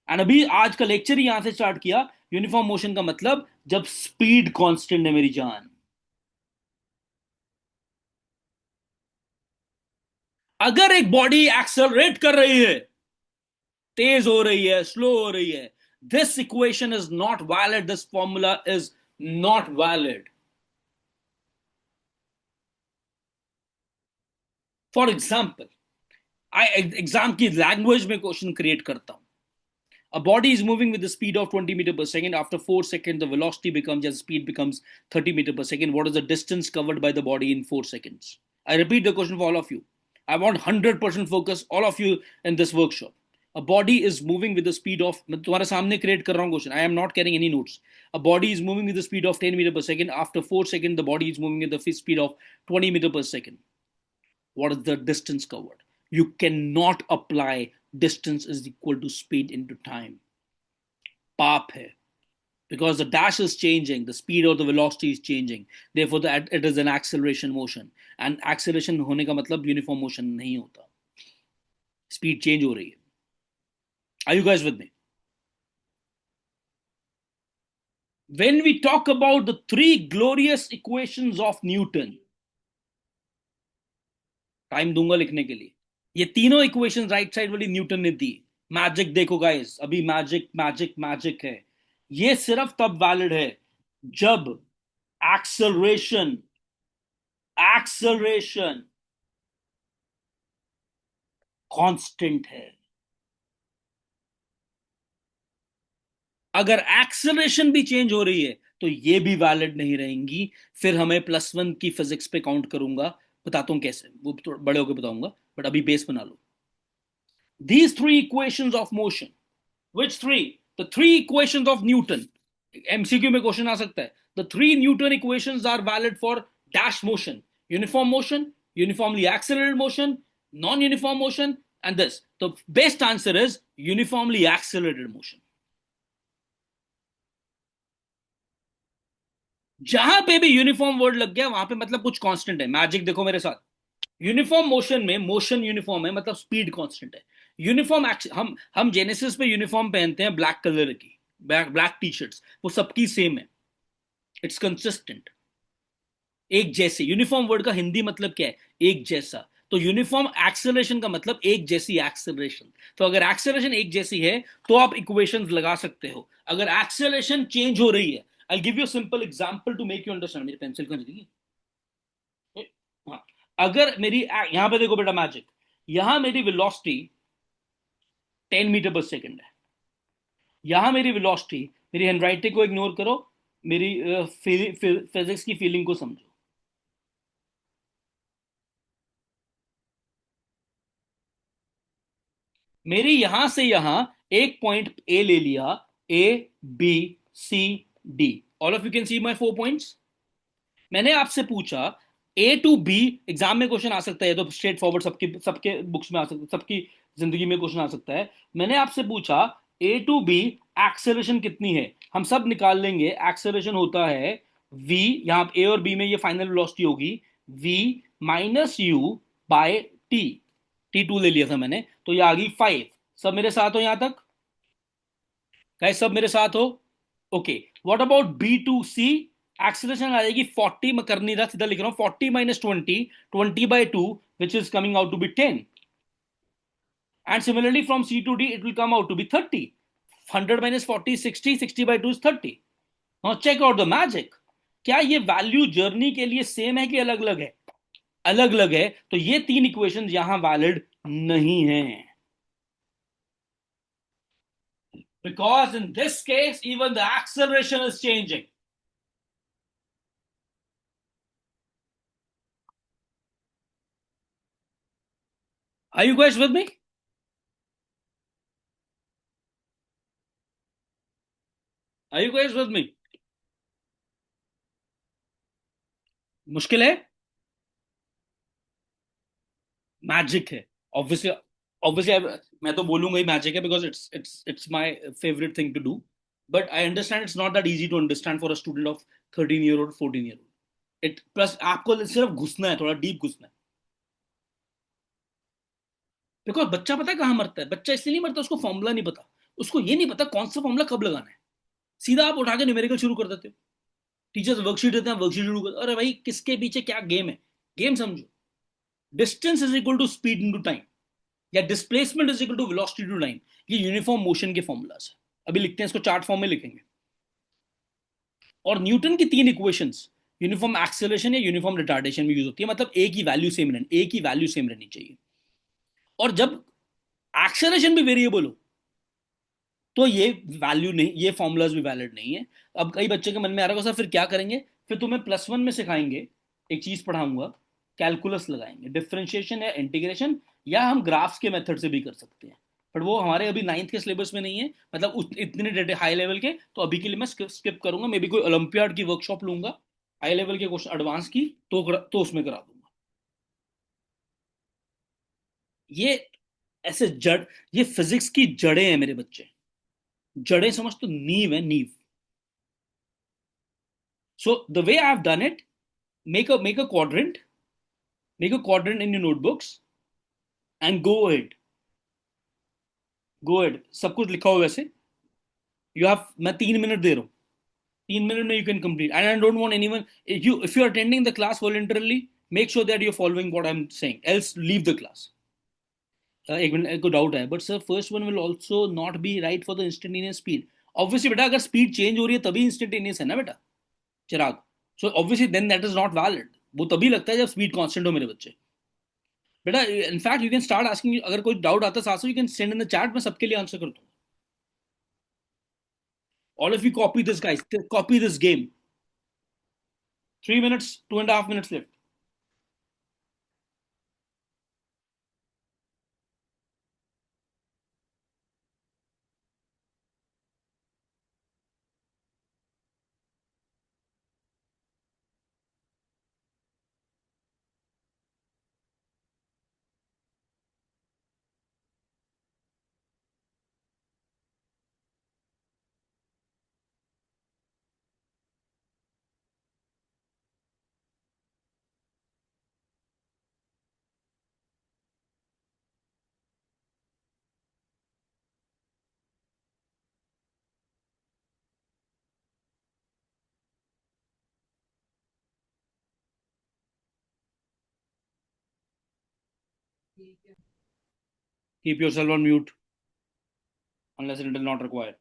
And अभी आज का lecture ही यहां से स्टार्ट किया. यूनिफॉर्म मोशन का मतलब जब स्पीड कांस्टेंट है मेरी जान. अगर एक बॉडी एक्सेलरेट कर रही है, तेज हो रही है, स्लो हो रही है, this equation is not valid. This formula is not valid. For example, I exam की language में question create करता हूं. A body is moving with the speed of 20 meter per second. After 4 seconds, the velocity becomes, as speed becomes 30 meter per second. What is the distance covered by the body in 4 seconds? I repeat the question for all of you. I want 100% focus, all of you in this workshop. A body is moving with the speed of, मैं तुम्हारे सामने create कर रहा हूँ question. I am not carrying any notes. A body is moving with the speed of 10 meter per second. After 4 seconds, the body is moving at the speed of 20 meter per second. What is the distance covered? You cannot apply distance is equal to speed into time. Paap hai. Because the dash is changing, the speed or the velocity is changing. Therefore, it is an acceleration motion. And acceleration होने का मतलब uniform motion नहीं होता. Speed change हो रही है. Are you guys with me? When we talk about the 3 glorious equations of Newton, time दूंगा लिखने के लिए. ये तीनों इक्वेशन राइट साइड वाली न्यूटन ने दी. मैजिक देखो गाइस, अभी मैजिक मैजिक मैजिक है. ये सिर्फ तब वैलिड है जब एक्सेलरेशन एक्सेलरेशन कांस्टेंट है. अगर एक्सेलरेशन भी चेंज हो रही है तो ये भी वैलिड नहीं रहेंगी. फिर हमें +1 की फिजिक्स पे काउंट करूंगा. बताता हूं कैसे, वो बड़े होकर बताऊंगा, बट अभी बेस बना लो. These 3 equations of motion. Which 3? The 3 equations of Newton. MCQ में क्वेश्चन आ सकता है. The 3 Newton equations are valid for dash motion, uniform motion, uniformly accelerated motion, non-uniform motion, and this. The best answer is uniformly accelerated motion. जहां पे भी uniform word लग गया वहां पे मतलब कुछ कांस्टेंट है. मैजिक देखो मेरे साथ. यूनिफॉर्म मोशन में मोशन यूनिफॉर्म है, मतलब स्पीड कांस्टेंट है. यूनिफॉर्म हम जेनेसिस पे यूनिफॉर्म पहनते हैं ब्लैक कलर की, ब्लैक टी शर्ट्स, वो सबकी सेम है. इट्स कंसिस्टेंट, एक जैसे. यूनिफॉर्म वर्ड का हिंदी मतलब क्या है? एक जैसा. तो यूनिफॉर्म एक्सेलरेशन का मतलब एक जैसी एक्सेलरेशन. तो अगर एक्सेलरेशन एक जैसी है तो आप इक्वेशंस लगा सकते हो. अगर एक्सेलरेशन चेंज हो रही है, I give you simple example to make you understand. मेरी पेंसिल कहां चली गई? हाँ. अगर मेरी यहां पे देखो बेटा मैजिक, यहां मेरी वेलोसिटी 10 मीटर पर सेकंड है. यहां मेरी वेलोसिटी, मेरी हैंडराइटिंग को इग्नोर करो, मेरी फिजिक्स की फीलिंग को समझो. मेरी यहां से यहां एक पॉइंट ए ले लिया, A B C D. All of you can see my 4 points. मैंने आपसे पूछा ए टू बी. एग्जाम में क्वेश्चन आ सकता है, तो स्ट्रेट फॉरवर्ड सबके सबके बुक्स में आ सकता है, सबकी जिंदगी में क्वेश्चन आ सकता है. मैंने आपसे पूछा ए टू बी एक्सेलरेशन कितनी है. हम सब निकाल लेंगे. एक्सेलरेशन होता है v, यहां ए और बी में ये फाइनल वेलोसिटी होगी v minus u by t. T2 ले लिया था मैंने, तो ये आ गई 5. सब मेरे साथ हो यहां तक? गाइस सब मेरे साथ हो? Okay. What about B2C? Acceleration आ जाएगी 40. मैं कर नहीं रहा, सीधा लिख रहा हूं. 40 minus 20, 20/2, which is coming out to be 10. And similarly from C to D it will come out to be 30. 100 minus 40 is 60, 60/2 is 30. Now check out the magic. क्या ये वैल्यू जर्नी के लिए सेम है कि अलग अलग है? अलग अलग है, तो ये तीन इक्वेशन यहां वैलिड नहीं है, because in this case even the acceleration is changing. Are you guys with me? Are you guys with me? मुश्किल है? मैजिक है, ऑब्वियसली। ऑब्वियसली मैं तो बोलूंगा ही मैजिक है, because it's my favourite thing to do, but I understand it's not that easy to understand for a student of 13 year और 14 year. It plus आपको सिर्फ घुसना है, थोड़ा डीप घुसना है। बिकॉज बच्चा पता है कहाँ मरता है? बच्चा इसलिए नहीं मरता, उसको फॉर्मूला नहीं पता। उसको ये नहीं पता कौन सा फॉर्मूला कब लगाना है। सीधा आप उठा के न्यूमेरिकल शुरू कर देते हो। टीचर्स वर्कशीट देते हैं, वर्कशीट शुरू कर, अरे भाई किसके पीछे क्या गेम है? गेम समझो। Distance is equal to speed into time, या displacement is equal to velocity to time. ये यूनिफॉर्म मोशन के फॉर्मूलाज है। अभी लिखते हैं इसको, चार्ट फॉर्म में लिखेंगे। और न्यूटन की तीन इक्वेशंस यूनिफॉर्म एक्सेलरेशन या यूनिफॉर्म रिटार्डेशन में यूज होती है, मतलब एक ही वैल्यू सेम रहनी, एक ही वैल्यू सेम रहनी चाहिए। और जब एक्सेलरेशन भी वेरिएबल हो तो ये वैल्यू नहीं, ये फॉर्मूलाज भी वैलिड नहीं है। अब कई बच्चे के मन में आ रहा होगा सर फिर क्या करेंगे? फिर तुम्हें +1 में सिखाएंगे, एक चीज पढ़ाऊंगा, कैलकुलस लगाएंगे, डिफरेंशिएशन या इंटीग्रेशन, या हम ग्राफ्स के मेथड से भी कर सकते हैं। पर वो हमारे अभी 9th के सिलेबस में नहीं है, मतलब इतने डेटे हाई लेवल के, तो अभी के लिए मैं स्किप करूंगा। मे बी कोई ओलंपियाड की वर्कशॉप लूंगा हाई लेवल के क्वेश्चन एडवांस की, तो उसमें करा दूंगा। ये ऐसे जड़, ये फिजिक्स की जड़ें हैं मेरे बच्चे। जड़ें समझ, तो नींव है, नींव। So the way I've done it, make a quadrant, make a quadrant in your notebooks, and go ahead, go ahead. सब कुछ लिखा हो वैसे। You have, मैं 3 मिनट दे रहा हूँ, 3 मिनट में you can complete. And I don't want anyone. If you are attending the class voluntarily, make sure that you're following what I'm saying. Else leave the class. एक minute को doubt है, but sir first one will also not be right for the instantaneous speed. Obviously बेटा, अगर speed change हो रही है तभी instantaneous है ना बेटा, Chirag. So obviously then that is not valid. वो तभी लगता है जब स्पीड कांस्टेंट हो मेरे बच्चे। बेटा in fact you can start asking, अगर कोई डाउट आता है साथ, you can send in the chat, मैं सबके लिए आंसर कर दूँ। All of you copy this guys, copy this game. 3 minutes, 2.5 minutes left. Keep yourself on mute unless it is not required.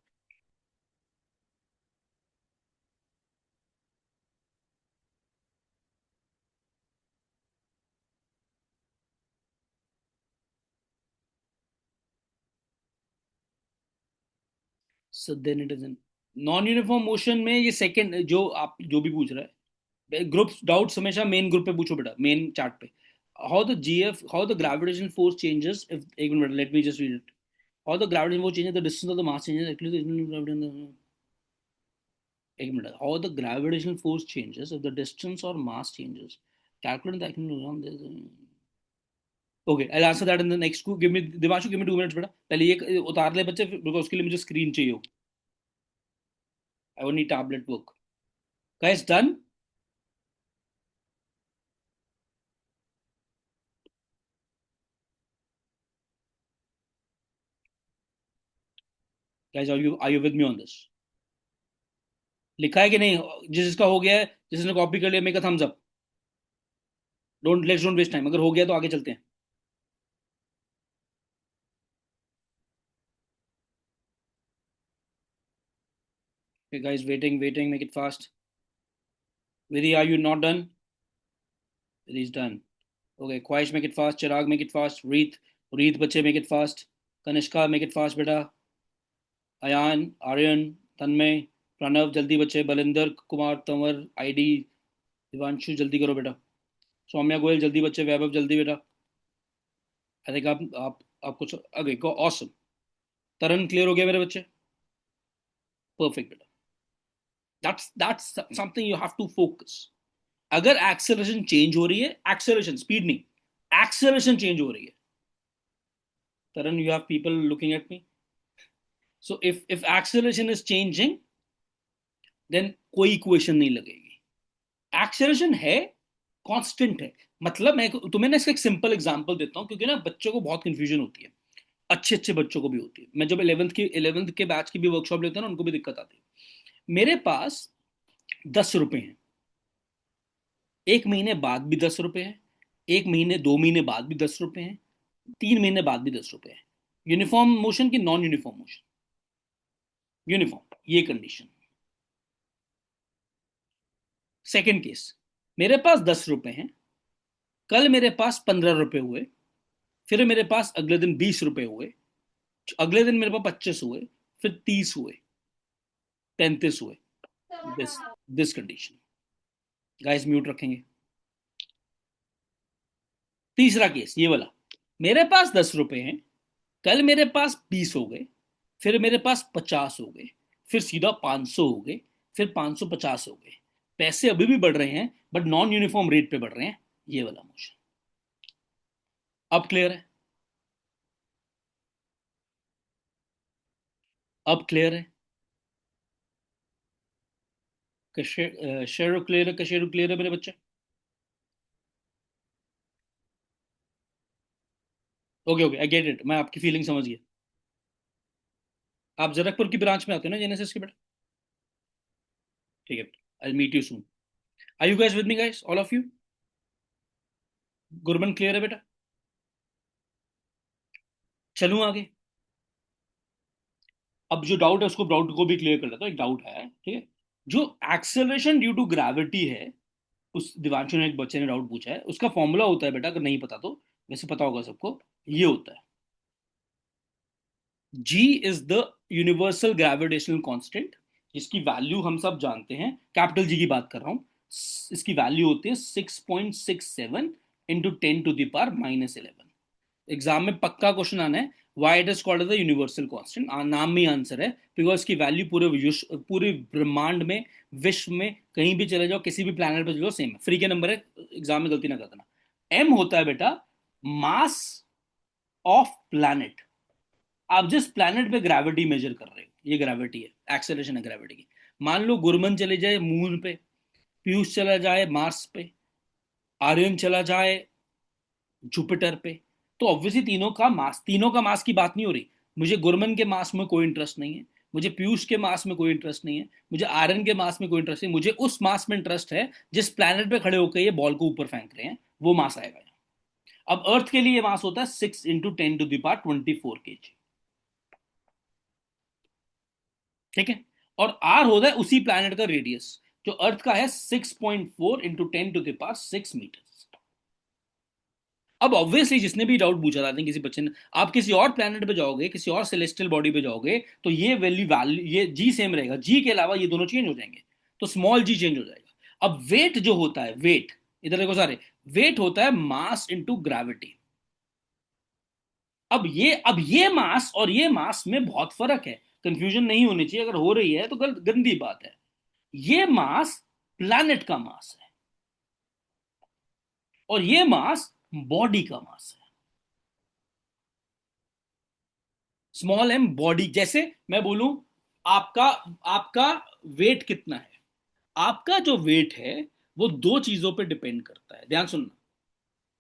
So then it isn't. Non uniform motion में ये second जो आप जो भी पूछ रहा है, ग्रुप डाउट्स हमेशा मेन ग्रुप पे पूछो बेटा, मेन चैट पे। How the gravitation force changes if, एक minute let me just read it. How the gravitation force changes the distance of the mass changes actually. एक minute, how the gravitational force changes if the distance और mass changes, calculate that. Okay, I answer that in the next. Give me Divanshu, give me 2 minutes बेटा, पहले ये उतार ले बच्चे, because उसके लिए मुझे स्क्रीन चाहिए हो। I won't need tablet work. Guys done? Guys are you with me on this? लिखा है कि नहीं? जिसका हो गया है, जिसने कॉपी कर लिया, make a thumbs up. Don't waste time. अगर हो गया तो आगे चलते हैं। Guys waiting, make it fast. Vidhi, are you not done? Vidhi's done. Okay, Khwahish, make it fast. Chirag, make it fast. Reet, बच्चे, make it fast. Kanishka, make it fast, बेटा. अयान, आर्यन, तन्मय, प्रणव, जल्दी बच्चे. बलिंदर कुमार तंवर, आईडी, दिवांशु, जल्दी करो बेटा. सौम्या गोयल, जल्दी बच्चे. वैभव, जल्दी बेटा. आई थिंक आप कुछ आगे गो. ऑसम. तरन, क्लियर हो गया मेरे बच्चे? परफेक्ट बेटा. That's something you have to focus. अगर एक्सेलरेशन चेंज हो रही है, एक्सेलरेशन स्पीड नहीं, एक्सेलरेशन चेंज हो रही है. Taran, you have people looking at me. So if acceleration is changing, then कोई इक्वेशन नहीं लगेगी. एक्सेलरेशन है, कांस्टेंट है. मतलब मैं तुम्हें ना इसका एक सिंपल एग्जांपल देता हूं, क्योंकि ना बच्चों को बहुत कंफ्यूजन होती है. अच्छे अच्छे बच्चों को भी होती है. मैं जब 11th के बैच की भी वर्कशॉप लेता हूं ना, उनको भी दिक्कत आती है. मेरे पास 10 रुपए हैं, एक महीने बाद भी 10 रुपए हैं, एक महीने 2 महीने बाद भी 10 रुपए हैं, 3 महीने बाद भी 10 रुपए हैं. यूनिफॉर्म मोशन की नॉन यूनिफॉर्म मोशन? यूनिफॉर्म. ये कंडीशन. सेकेंड केस, मेरे पास 10 रुपए हैं, कल मेरे पास 15 रुपए हुए, फिर मेरे पास अगले दिन 20 रुपए हुए, अगले दिन मेरे पास 25 हुए, फिर 30 हुए, 35 हुए. This condition. गाइस म्यूट रखेंगे. तीसरा केस ये वाला, मेरे पास 10 रुपए हैं, कल मेरे पास 20 हो गए, फिर मेरे पास 50 हो गए, फिर सीधा 500 हो गए, फिर 550 हो गए. पैसे अभी भी बढ़ रहे हैं, बट नॉन यूनिफॉर्म रेट पे बढ़ रहे हैं. ये वाला मोशन. अब क्लियर है? अब क्लियर है? शेरो क्लियर है? कशेरू क्लियर है मेरे बच्चे? Okay okay, I get it. मैं आपकी फीलिंग समझ गया. आप जरकपुर की ब्रांच में आते हो ना जेनेसिस के बेटा? ठीक है, I meet you soon. Are you guys with me guys, all of you? Gurban clear है बेटा? चलूं आगे? अब जो डाउट है उसको डाउट को भी क्लियर कर लेता हूं. एक डाउट है, ठीक है. जो एक्सेलरेशन ड्यू टू ग्रेविटी है, उस दिवांशु ने, एक बच्चे ने डाउट पूछा है, उसका फॉर्मूला होता है बेटा, अगर नहीं पता तो, वैसे पता होगा सबको. ये होता है G is the universal gravitational constant, जिसकी वैल्यू हम सब जानते हैं. कैपिटल जी की बात कर रहा हूं. इसकी वैल्यू होती है 6.67 इंटू 10⁻⁻11. एग्जाम में पक्का क्वेश्चन आना है. Why it is called the universal constant, नाम में आंसर है. बिकॉज इसकी वैल्यू पूरे ब्रह्मांड में, विश्व में कहीं भी चले जाओ, किसी भी प्लैनेट पे चले जाओ, सेम है. फ्री के नंबर है, एग्जाम में गलती ना कर देना. एम होता है बेटा मास ऑफ प्लैनेट. आप जिस प्लैनेट पे ग्रेविटी मेजर कर रहे हो, ये ग्रेविटी है, एक्सेलरेशन है ग्रेविटी की. मान लो गुरमन चले जाए मून पे, पीयूष चला जाए मार्स पे, आर्यन चला जाए जुपिटर पे, तो ऑब्वियसली तीनों का मास की बात नहीं हो रही. मुझे गुरमन के मास में कोई इंटरेस्ट नहीं है, मुझे पीयूष के मास में कोई इंटरेस्ट नहीं है, मुझे आर्यन के मास में कोई इंटरेस्ट नहीं. मुझे उस मास में इंटरेस्ट है जिस प्लैनेट पे खड़े होकर ये बॉल को ऊपर फेंक रहे हैं, वो मास आएगा. अब अर्थ के लिए ये मास होता है 6 × 10⁻24 ठीक है. और आर होता है उसी प्लैनेट का रेडियस, जो अर्थ का है 6.4 × 10⁻6 मीटर. अब ऑब्वियसली जिसने भी डाउट पूछा था, किसी बच्चे ने, आप किसी और प्लैनेट पे जाओगे, किसी और सेलेस्टियल बॉडी पे जाओगे, तो ये वैल्यू ये जी सेम रहेगा. जी के अलावा ये दोनों चेंज हो जाएंगे, तो स्मॉल जी चेंज हो जाएगा. अब वेट जो होता है, वेट, इधर देखो सारे, वेट होता है मास इंटू ग्रेविटी. अब ये मास और ये मास में बहुत फर्क है. कंफ्यूजन नहीं होनी चाहिए, अगर हो रही है तो गंदी बात है. ये मास प्लैनेट का मास है, और ये मास बॉडी का मास है. Small m body. जैसे मैं बोलूं, आपका आपका वेट कितना है, आपका जो वेट है वो दो चीजों पे डिपेंड करता है. ध्यान सुनना.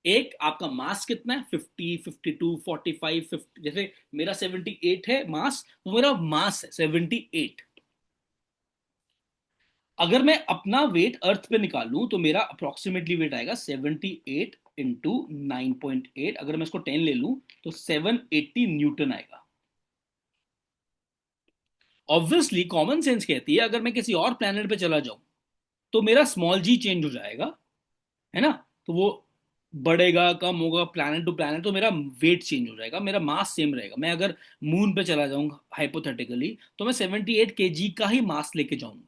एक, आपका मास कितना है, 50, 52, 45, 50. जैसे मेरा 78 है मास, तो मेरा मास है 78. अगर मैं अपना वेट अर्थ पे निकालूं तो मेरा अप्रोक्सीमेटली वेट आएगा 78 इंटू 9.8. अगर मैं इसको 10 ले लूं तो 780 न्यूटन आएगा. ऑब्वियसली कॉमन सेंस कहती है, अगर मैं किसी और प्लैनेट पे चला जाऊं तो मेरा स्मॉल जी चेंज हो जाएगा, है ना? तो वो बढ़ेगा कम होगा प्लैनेट टू प्लैनेट, तो मेरा वेट चेंज हो जाएगा, मेरा मास सेम रहेगा। मैं अगर मून पे चला जाऊंगा हाइपोथेटिकली, तो मैं 78 kg का ही मास लेके जाऊंगा,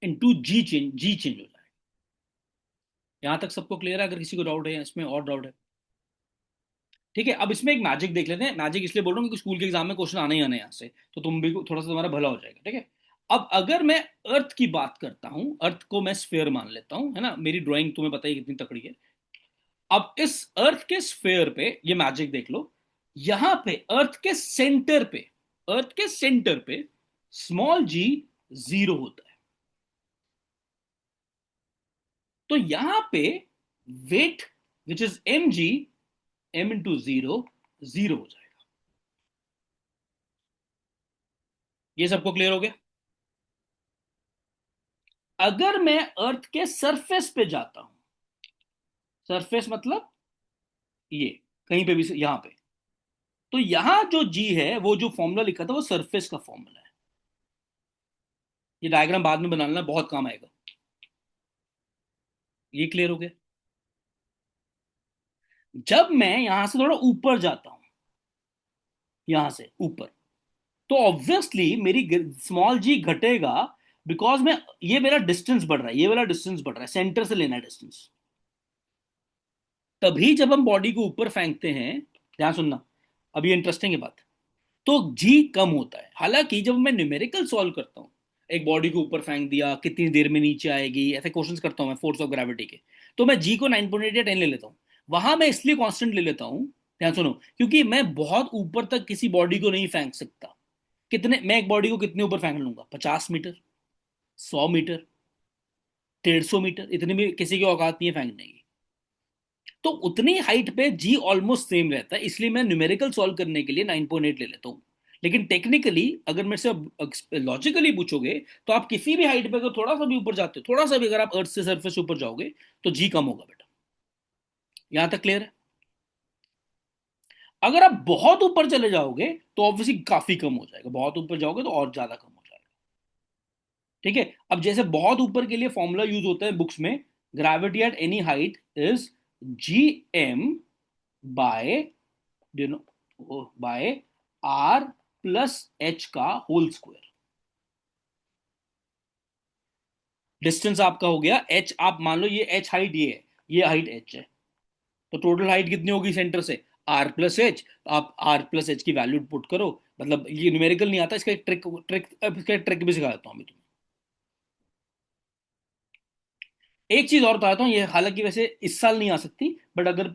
इनटू जी चेंज हो जाएगा। यहां तक सबको क्लियर है? अगर किसी को डाउट है इसमें और डाउट है, ठीक है। अब इसमें एक मैजिक देख लेते हैं। मैजिक इसलिए बोल रहा हूँ क्योंकि स्कूल के एग्जाम में क्वेश्चन आने ही आने यहाँ से, तो तुम भी थोड़ा सा तुम्हारा भला हो जाएगा, ठीक है। अब अगर मैं अर्थ की बात करता हूं, अर्थ को मैं स्फेयर मान लेता हूं, है ना, मेरी ड्राइंग तुम्हें पता ही कितनी तकड़ी है। अब इस अर्थ के स्फेयर पे ये मैजिक देख लो, यहां पे अर्थ के सेंटर पे स्मॉल जी 0 होता है। तो यहां पे weight which is m g, m into 0, 0 हो जाएगा। ये सबको क्लियर हो गया? अगर मैं अर्थ के सरफेस पे जाता हूं, सरफेस मतलब ये कहीं पे भी, यहां पे, तो यहां जो जी है वो जो फॉर्मूला लिखा था वो सरफेस का फॉर्मूला है। ये डायग्राम बाद में बनाना बहुत काम आएगा। ये क्लियर हो गया? जब मैं यहां से थोड़ा ऊपर जाता हूं, यहां से ऊपर, तो ऑब्वियसली मेरी स्मॉल जी घटेगा, बिकॉज मैं, ये मेरा डिस्टेंस बढ़ रहा है, ये वाला डिस्टेंस बढ़ रहा है, सेंटर से लेना है डिस्टेंस। तभी जब हम बॉडी को ऊपर फेंकते हैं, ध्यान सुनना, अब ये इंटरेस्टिंग है बात, तो जी कम होता है। हालांकि जब मैं न्यूमेरिकल सॉल्व करता हूँ, एक बॉडी को ऊपर फेंक दिया, कितनी देर में नीचे आएगी, ऐसे क्वेश्चंस करता हूँ मैं फोर्स ऑफ ग्रेविटी के, तो मैं जी को 9.8 या 10 ले लेता हूँ। वहां मैं इसलिए कांस्टेंट ले लेता हूँ, ध्यान सुनो, क्योंकि मैं बहुत ऊपर तक किसी बॉडी को नहीं फेंक सकता। कितने, मैं एक बॉडी को कितने ऊपर फेंक लूंगा? 50 मीटर, 100 मीटर, 150 मीटर, इतनी भी किसी की औकात नहीं है फेंकने की। तो उतनी हाइट पे जी ऑलमोस्ट सेम रहता है, इसलिए मैं न्यूमेरिकल सॉल्व करने के लिए 9.8 ले लेता हूँ। लेकिन टेक्निकली अगर मेरे से लॉजिकली पूछोगे, तो आप किसी भी हाइट पे अगर थोड़ा सा भी ऊपर जाते हो, थोड़ा सा भी अगर आप अर्थ से सरफेस ऊपर जाओगे, तो जी कम होगा बेटा। यहां तक क्लियर है? अगर आप बहुत ऊपर चले जाओगे तो ऑब्वियसली काफी कम हो जाएगा, बहुत ऊपर जाओगे तो और ज्यादा कम हो जाएगा, ठीक है। अब जैसे बहुत ऊपर के लिए फॉर्मूला यूज होता है बुक्स में, gravity at any height is g m by, by r plus h का होल स्क्वायर। डिस्टेंस आपका हो गया एच, आप मान लो ये एच हाइट, ये है, ये हाइट एच है, तो टोटल हाइट कितनी होगी सेंटर से? R plus h. आप आर प्लस एच की वैल्यू पुट करो, मतलब ये न्यूमेरिकल नहीं आता, इसका एक ट्रिक ट्रिक इसका ट्रिक भी सिखा देता हूं अभी तुम्हें। एक चीज और बताता हूँ, ये हालांकि वैसे इस साल नहीं आ सकती, बट अगर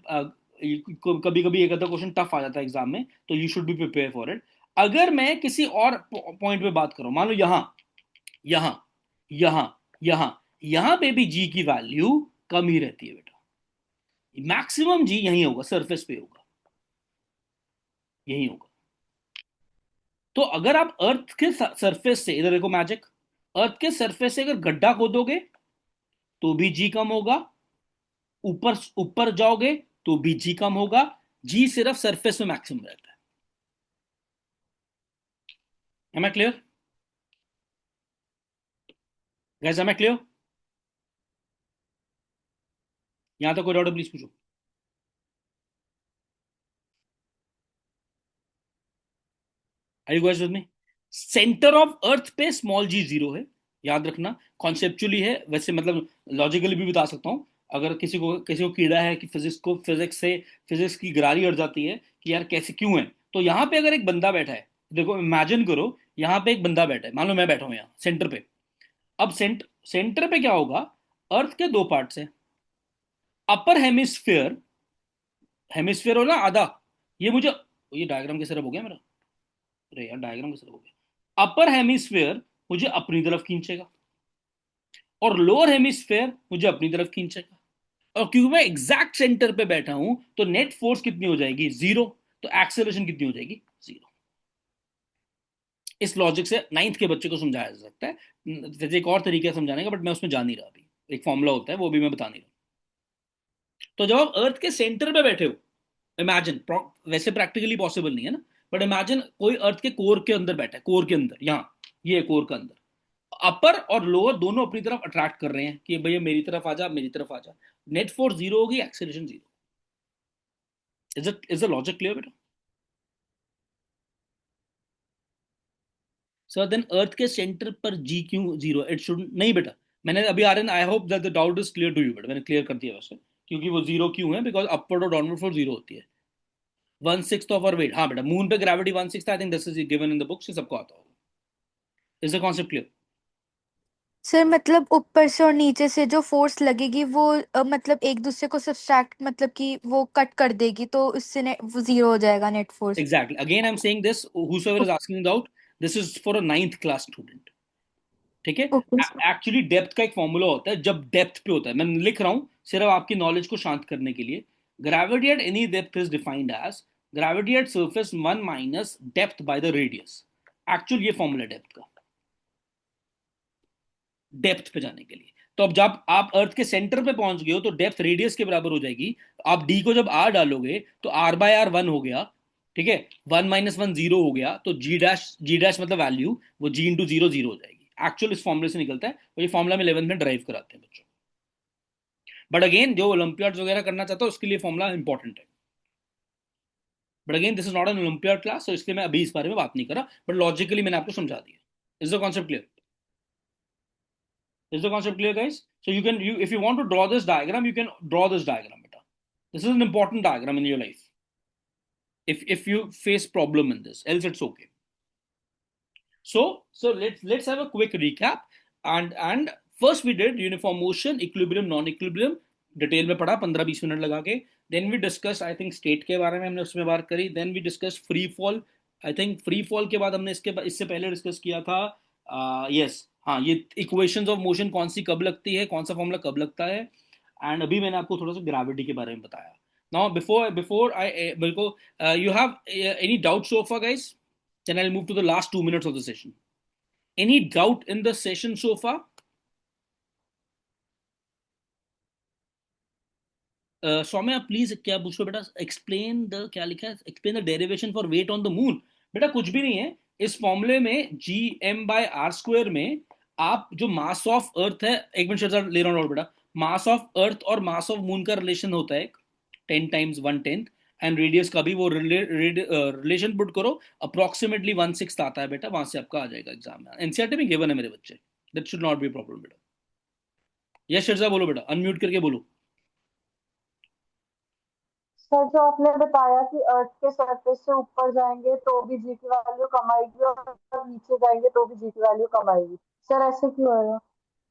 कभी कभी एक आधा क्वेश्चन टफ आ जाता है एग्जाम में, तो you should be prepare for it. अगर मैं किसी और पॉइंट पे बात करूं, मान लो यहां, यहां, यहां, यहां, यहां पे भी जी की वैल्यू कम ही रहती है बेटा। मैक्सिमम जी यही होगा, सरफेस पे होगा, यही होगा। तो अगर आप अर्थ के सरफेस से, इधर देखो मैजिक, अर्थ के सरफेस से अगर गड्ढा खोदोगे तो भी जी कम होगा, ऊपर ऊपर जाओगे तो भी जी कम होगा। जी सिर्फ सरफेस में मैक्सिमम रहता है। Am I clear guys? Am I clear? यहां तक कोई डाउट प्लीज पूछो। Are you guys with me? Centre of earth पे स्मॉल जी 0 है, याद रखना। कॉन्सेप्चुअली है वैसे, मतलब लॉजिकली भी बता सकता हूं। अगर किसी को कीड़ा है कि फिजिक्स की गरारी अड़ जाती है कि यार कैसे क्यों है, तो यहां पे अगर एक बंदा बैठा है, देखो इमेजिन करो, यहां पे एक बंदा बैठा है, मान लो मैं बैठा हूं यहाँ सेंटर पे। अब सेंटर पे क्या होगा? अर्थ के दो पार्ट्स है, अपर हेमिस्फेयर, हेमिस्फेयर हो ना आधा, ये मुझे, ये डायग्राम कैसे रब हो गया मेरा, अरे यार डायग्राम कैसे रब हो गया। अपर हेमिस्फेयर मुझे अपनी तरफ खींचेगा, और लोअर हेमिस्फेयर मुझे अपनी तरफ खींचेगा। और क्योंकि मैं एग्जैक्ट सेंटर पे बैठा हूं, तो नेट फोर्स कितनी हो जाएगी? 0। तो एक्सेलरेशन कितनी हो जाएगी? 0। इस लॉजिक से नाइन्थ के बच्चे को समझाया जा सकता है। जैसे एक और तरीके से समझाने का, बट मैं उसमें जा नहीं रहा अभी, एक फॉर्मूला होता है वो भी मैं बता नहीं रहा। तो जब आप अर्थ के सेंटर पे बैठे हो, इमेजिन, वैसे प्रैक्टिकली पॉसिबल नहीं है ना, बट इमेजिन कोई अर्थ के कोर के अंदर बैठा है, कोर के अंदर, यहाँ ये कोर का अंदर, अपर और लोअर दोनों अपनी तरफ अट्रैक्ट कर रहे हैं कि भैया मेरी तरफ आ जा, मेरी तरफ आ जा। नेट फोर्स जीरो होगी, acceleration zero. Is the logic clear बेटा? सर देन अर्थ के सेंटर पर जी क्यों जीरो? इट शुड नहीं बेटा, मैंने अभी Aryan, I hope that the doubt is clear to you बेटा, मैंने क्लियर कर दिया वैसे। क्योंकि वो जीरो क्यों है? बिकॉज अपवर्ड और डाउनवर्ड फोर्स जीरो होती है। 1/6 ऑफ आवर वेट, हाँ बेटा, मून पे gravity 1/6 I think this is given in the books, ये सबको आता होगा। Is the concept clear? Sir मतलब ऊपर से और नीचे से जो फोर्स लगेगी वो मतलब एक दूसरे को सब्सट्रैक्ट मतलब कि वो कट कर देगी, तो उससे वो जीरो हो जाएगा net force. Exactly. Again, I'm saying this. Whosoever is asking the doubt, this is for a ninth class student. ठीक है? ओके। एक्चुअली डेप्थ का एक फॉर्मूला होता है, जब डेप्थ पे होता है, मैं लिख रहा हूं सिर्फ आपकी नॉलेज को शांत करने के लिए। Gravity at any depth is defined as gravity at surface 1 minus depth by the radius. Actual ये फॉर्मूला डेप्थ का, डेप्थ पे जाने के लिए। तो अब जब आप अर्थ के सेंटर पे पहुंच गए हो तो डेप्थ रेडियस के बराबर हो जाएगी। आप डी को जब आर डालोगे तो आर बाय आर 1 हो गया, ठीक है? 1 माइनस 1 जीरो हो गया, तो जी डैश मतलब वैल्यू, वो जी इंटू जीरो जीरो हो जाएगी। एक्चुअल इस फॉर्मूले से निकलता है, और ये फॉर्मूला में 11th में ड्राइव कराते हैं बच्चों। बट अगेन जो ओलंपियाड वगैरह करना चाहता है उसके लिए फॉर्मूला इंपॉर्टेंट है। But again this is not an olympiad class, तो इसलिए मैं अभी इस बारे में बात नहीं कर रहा, बट लॉजिकली मैंने आपको समझा दिया। Is the concept clear? Is the concept clear, guys? So you can, if you want to draw this diagram, you can draw this diagram, beta. This is an important diagram in your life. If you face problem in this, else it's okay. So let's have a quick recap. And first we did uniform motion, equilibrium, non-equilibrium. Detail में पढ़ा 15-20 minute लगा के। Then we discuss, I think state के बारे में हमने उसमें बात करी। Then we discuss free fall. I think free fall के बाद हमने इससे पहले डिस्कस किया था, यस हाँ, ये इक्वेशंस ऑफ मोशन कौन सी कब लगती है, कौन सा फॉर्मूला कब लगता है। एंड अभी मैंने आपको थोड़ा सा ग्रेविटी के बारे में बताया। नाउ बिफोर आई बिल्कुल, you have any doubt so far guys? Then I will move to the last 2 minutes of the session. Any doubt in the session so far? Saumya please, क्या पूछ रहे हो बेटा? एक्सप्लेन द, क्या लिखा है? Explain the derivation for weight on the moon. बेटा कुछ भी नहीं है इस फॉर्मूले में, g m by are square में आप जो मास ऑफ अर्थ है, एक मिनट शर्जा ले रहा हूँ बेटा, मास ऑफ अर्थ और मास ऑफ मून का रिलेशन होता है 10 टाइम्स 1/10, एंड रेडियस का भी वो रिलेशन पुट करो, अप्रोक्सीमेटली 1/6 आता है बेटा, वहां से आपका आ जाएगा एग्जाम में। एनसीईआरटी में गिवन है मेरे बच्चे, that should not be problem बेटा। यस शर्जा बोलो बेटा, अनम्यूट करके बोलो। सर जो आपने बताया कि अर्थ के सरफेस से ऊपर जाएंगे तो भी जी की वैल्यू कम आएगी और नीचे जाएंगे तो भी जी की वैल्यू कम आएगी, सर ऐसे क्यों है?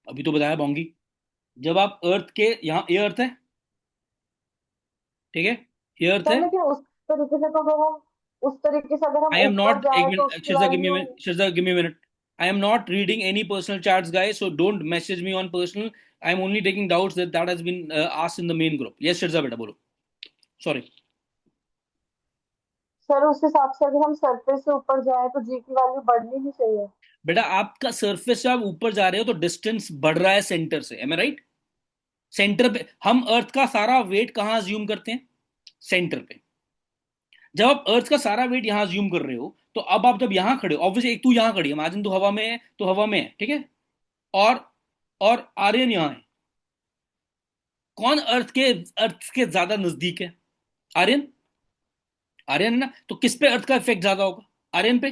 अभी तो बताया बोंगी, जब आप अर्थ के यहाँ, ये अर्थ है, ठीक है, ये अर्थ सर है। लेकिन उस तरीके से तो अगर हम उस तरीके से अगर हम आई एम ऊपर नॉट, एक जाए तो मिनट उसकी शिजा, value. Give me minute. I am not reading any personal chats, guys. So don't message me on personal. I am only taking doubts that has been asked in the main group. Yes, Shirza beta, bolo. Sorry. Sir उस हिसाब से अगर हम surface से ऊपर जाए तो जी की वैल्यू बढ़नी ही चाहिए। बेटा आपका सरफेस से आप ऊपर जा रहे हो तो डिस्टेंस बढ़ रहा है सेंटर से, एम आई राइट? सेंटर पे हम अर्थ का सारा वेट कहाँ अज्यूम करते हैं? सेंटर पे। जब आप अर्थ का सारा वेट यहां अज्यूम कर रहे हो, तो अब आप जब यहां खड़े हो, ऑब्वियसली एक तू यहां खड़ी है, इमेजिन तू हवा में है, तो हवा में है, ठीक है, और और आर्यन यहां है। कौन अर्थ के ज्यादा नजदीक है? आर्यन। आर्यन है ना, तो किस पे अर्थ का इफेक्ट ज्यादा होगा? आर्यन पे।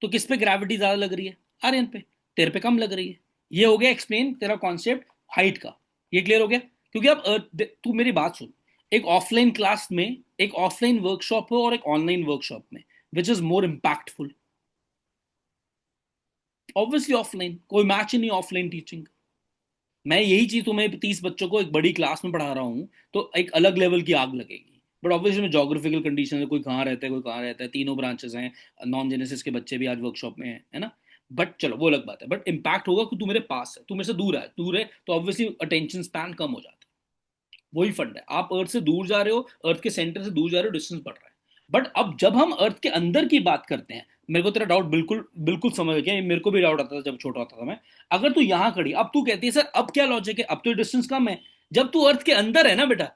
तो किस पे ग्रेविटी ज्यादा लग रही है? आर्यन पे। तेरे पे कम लग रही है। ये हो गया एक्सप्लेन तेरा कॉन्सेप्ट हाइट का, ये क्लियर हो गया? क्योंकि अब अर्थ, तू मेरी बात सुन, एक ऑफलाइन क्लास में, एक ऑफलाइन वर्कशॉप हो और एक ऑनलाइन वर्कशॉप में, which is more impactful? Obviously offline, कोई मैच ही नहीं ऑफलाइन टीचिंग। मैं यही चीज तुम्हें 30 बच्चों को एक बड़ी क्लास में पढ़ा रहा हूँ तो एक अलग लेवल की आग लगेगी। बट ऑब्वियसली में जोग्राफिकल कंडीशन है, कोई कहाँ रहता है, कोई कहाँ रहता है, तीनों ब्रांचेस हैं, नॉन जेनेसिस के बच्चे भी आज वर्कशॉप में है ना? बट चलो वो अलग बात है, बट इम्पैक्ट होगा कि तू मेरे पास है, तू मेरे से दूर है तो ऑब्वियसली अटेंशन स्पैन कम हो जाता है। वही फंड है, आप अर्थ से दूर जा रहे हो, अर्थ के सेंटर से दूर जा रहे हो, डिस्टेंस बढ़ रहा है। बट अब जब हम अर्थ के अंदर की बात करते हैं, मेरे को तेरा डाउट बिल्कुल बिल्कुल समझ गया, मेरे को भी डाउट आता था जब छोटा होता था मैं। अगर तू यहां खड़ी, अब तू कहती है सर अब क्या लॉजिक है, अब तो डिस्टेंस कम है। जब तू अर्थ के अंदर है ना बेटा,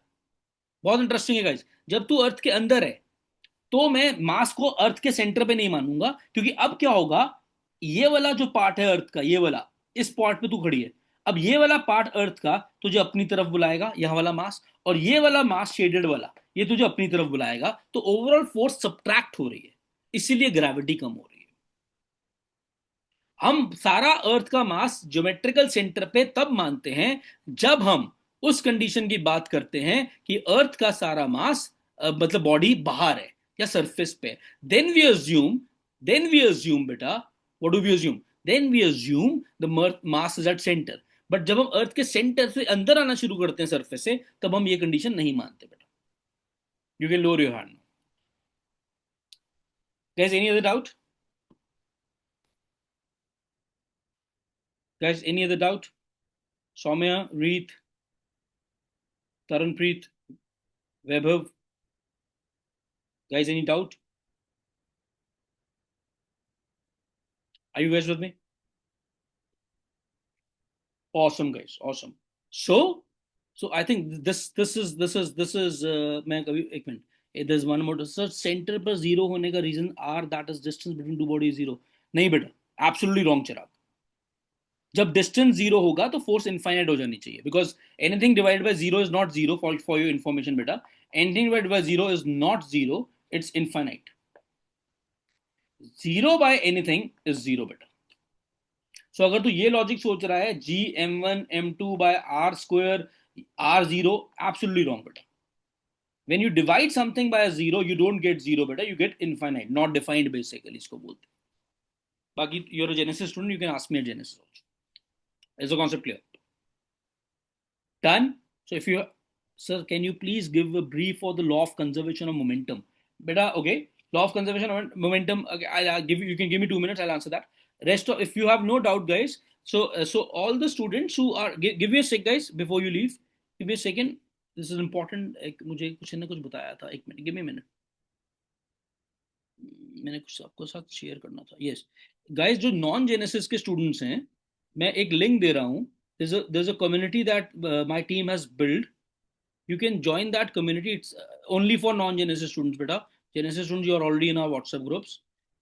बहुत इंटरेस्टिंग है गाइस, जब तू अर्थ के अंदर है तो मैं मास को अर्थ के सेंटर पे नहीं मानूंगा, क्योंकि अब क्या होगा, ये वाला जो पार्ट है अर्थ का, ये वाला, इस पॉइंट पे तू खड़ी है, अब ये वाला पार्ट अर्थ का तुझे अपनी तरफ बुलाएगा, यह वाला मास, और ये वाला मास शेडेड वाला ये तुझे अपनी तरफ बुलाएगा, तो ओवरऑल फोर्स सब्ट्रैक्ट हो रही है, इसीलिए ग्रेविटी कम हो रही है। हम सारा अर्थ का मास ज्योमेट्रिकल सेंटर पे तब मानते हैं जब हम उस कंडीशन की बात करते हैं कि अर्थ का सारा मास मतलब बॉडी बाहर है या सरफेस पे, देन वी अज्यूम बेटा, what do we assume, then we assume the mass is at centre. But जब हम अर्थ के सेंटर से अंदर आना शुरू करते हैं सरफेस से, तब हम ये कंडीशन नहीं मानते बेटा। You can lower your hand guys, any other doubt guys, any other doubt? Soumya, Reet, Taranpreet, Vaibhav, guys, any doubt? Are you guys with me? Awesome, guys, awesome. So I think this is मैं कभी एक मिनट, there's one more. Sir centre पर zero होने का reason are that is distance between two body zero, नहीं बेटा, absolutely wrong चिराग। जब डिस्टेंस जीरो होगा तो फोर्स इनफाइनाइट हो जानी चाहिए, because anything divided by zero is not zero, for your information बेटा, anything divided by zero is not zero, it's infinite. Zero by anything is zero बेटा। सो अगर तू ये लॉजिक सोच रहा है G m1 m2 by are square R zero, absolutely wrong बेटा। when you divide something by a zero you don't get zero beta, you get infinite, not defined basically इसको बोलते। बाकी you're a Genesis student, you can ask me a Genesis also. Is the concept clear? Done. So if you, sir, can you please give a brief for the law of conservation of momentum beta? Okay, law of conservation of momentum, okay, I'll give you can give me 2 minutes, I'll answer that. Rest of, if you have no doubt guys, so all the students who are, give me a sec guys before you leave, give me a second, this is important। एक मुझे कुछ ने कुछ बताया था, एक minute, give me minute, मैंने कुछ आपको साथ शेयर करना था। यस गाइस, जो नॉन जेनेसिस के स्टूडेंट्स हैं, मैं एक लिंक दे रहा हूँ, there's a community that my team has built, you can join that community, it's only for non genesis students beta, genesis students you are already in our WhatsApp groups,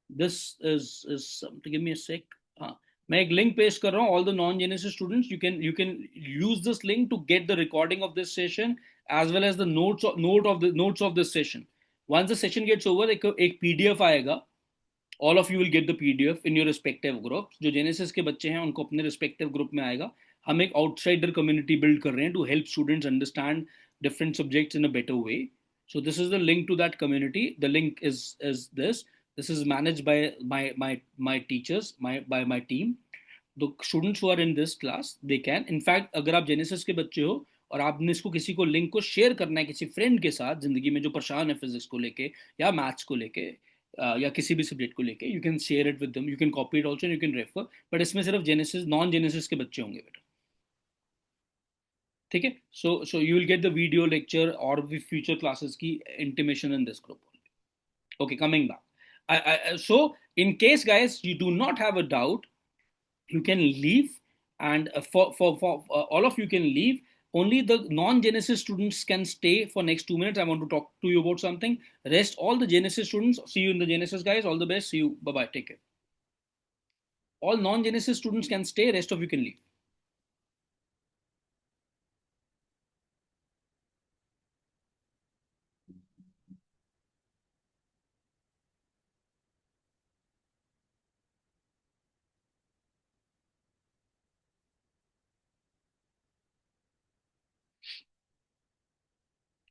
this is something, give me a sec, मैं एक link paste कर रहा हूँ, all the non genesis students you can use this link to get the recording of this session as well as the notes of this session। once the session gets over एक PDF आएगा, all of you will get the PDF in your respective groups। जो genesis के बच्चे हैं उनको अपने respective group में आएगा। हम एक outsider community build कर रहे हैं to help students understand different subjects in a better way। So this is the link to that community, the link is this is managed by my teachers, by my team। the students who are in this class they can, in fact अगर आप genesis के बच्चे हो और आपने इसको किसी को लिंक को शेयर करना है किसी फ्रेंड के साथ जिंदगी में जो परेशान है फिजिक्स को लेके या मैथ्स को लेके या किसी भी सब्जेक्ट को लेके, you can share it with them, you can copy it also, you can refer, but इसमें सिर्फ जेनेसिस नॉन जेनेसिस के बच्चे होंगे बेटा, ठीक है। So you will get the video lecture और भी फ्यूचर क्लासेस की intimation in this group. Okay, coming back, so in case guys you do not have a doubt, you can leave, and for all of you can leave, only the non-Genesis students can stay for next 2 minutes, I want to talk to you about something, rest all the Genesis students, see you in the Genesis guys, all the best, see you, bye bye, take care। all non-Genesis students can stay, rest of you can leave।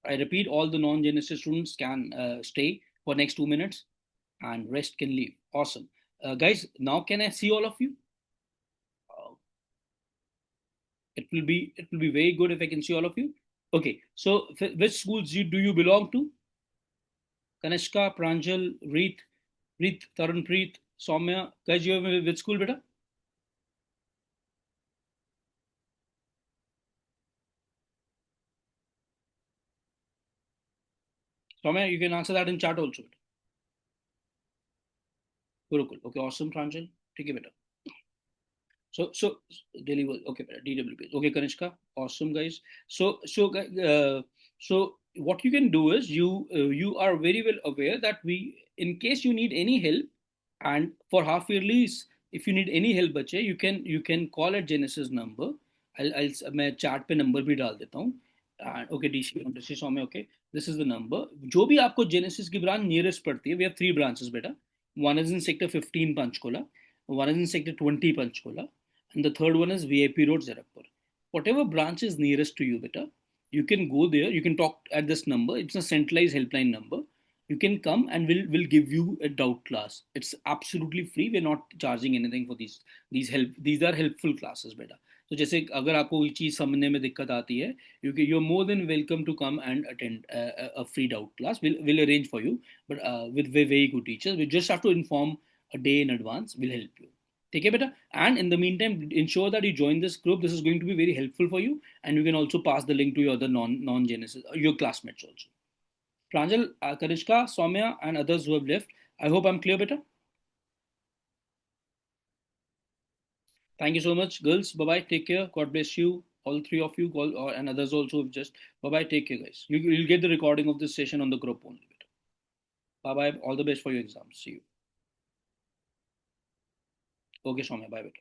I repeat, all the non-Genesis students can stay for next 2 minutes and rest can leave। Awesome, guys, now can I see all of you? It will be very good if I can see all of you। Okay, so which schools do you belong to? Kanishka, Pranjal, Reet, Taranpreet, Soumya, guys, you have which school beta? Soumya, you can answer that in chat also। Gurukul, okay, awesome Pranjal, ठीक है बेटा। So Delhi was okay, DWP, okay, Kanishka, awesome guys। So what you can do is you are very well aware that in case you need any help and for half yearlies If you need any help बच्चे, you can call at Genesis number. मैं chat पे number भी डाल देता हूँ. Okay, DC Saumya, okay, this is the number. जो भी आपको Genesis की branch nearest पड़ती है, we have 3 branches बेटा. One is in sector 15 Panchkola, one is in sector 20 Panchkola, and the third one is VIP Road Zirakpur. Whatever branch is nearest to you beta, you can go there, you can talk at this number. It's a centralized helpline number. You can come and we'll give you a doubt class. It's absolutely free. We're not charging anything for these are helpful classes beta. तो जैसे अगर आपको कोई चीज समझने में दिक्कत आती है, you're more than welcome to come and attend a free doubt class. We'll arrange for you, but with very good teachers. We just have to inform a day in advance. We'll help you. ठीक है बेटा. And in the meantime, ensure that you join this group. This is going to be very helpful for you, and you can also pass the link to your other non-Genesis, your classmates also. Pranjal, Kanishka, Soumya, and others who have left. I hope I'm clear, beta. Thank you so much, girls. Bye bye. Take care. God bless you. All 3 of you, and others also have just. Bye bye. Take care, guys. You'll get the recording of this session on the group only. Bye bye. All the best for your exams. See you. Okay, Soumya. Bye, beta.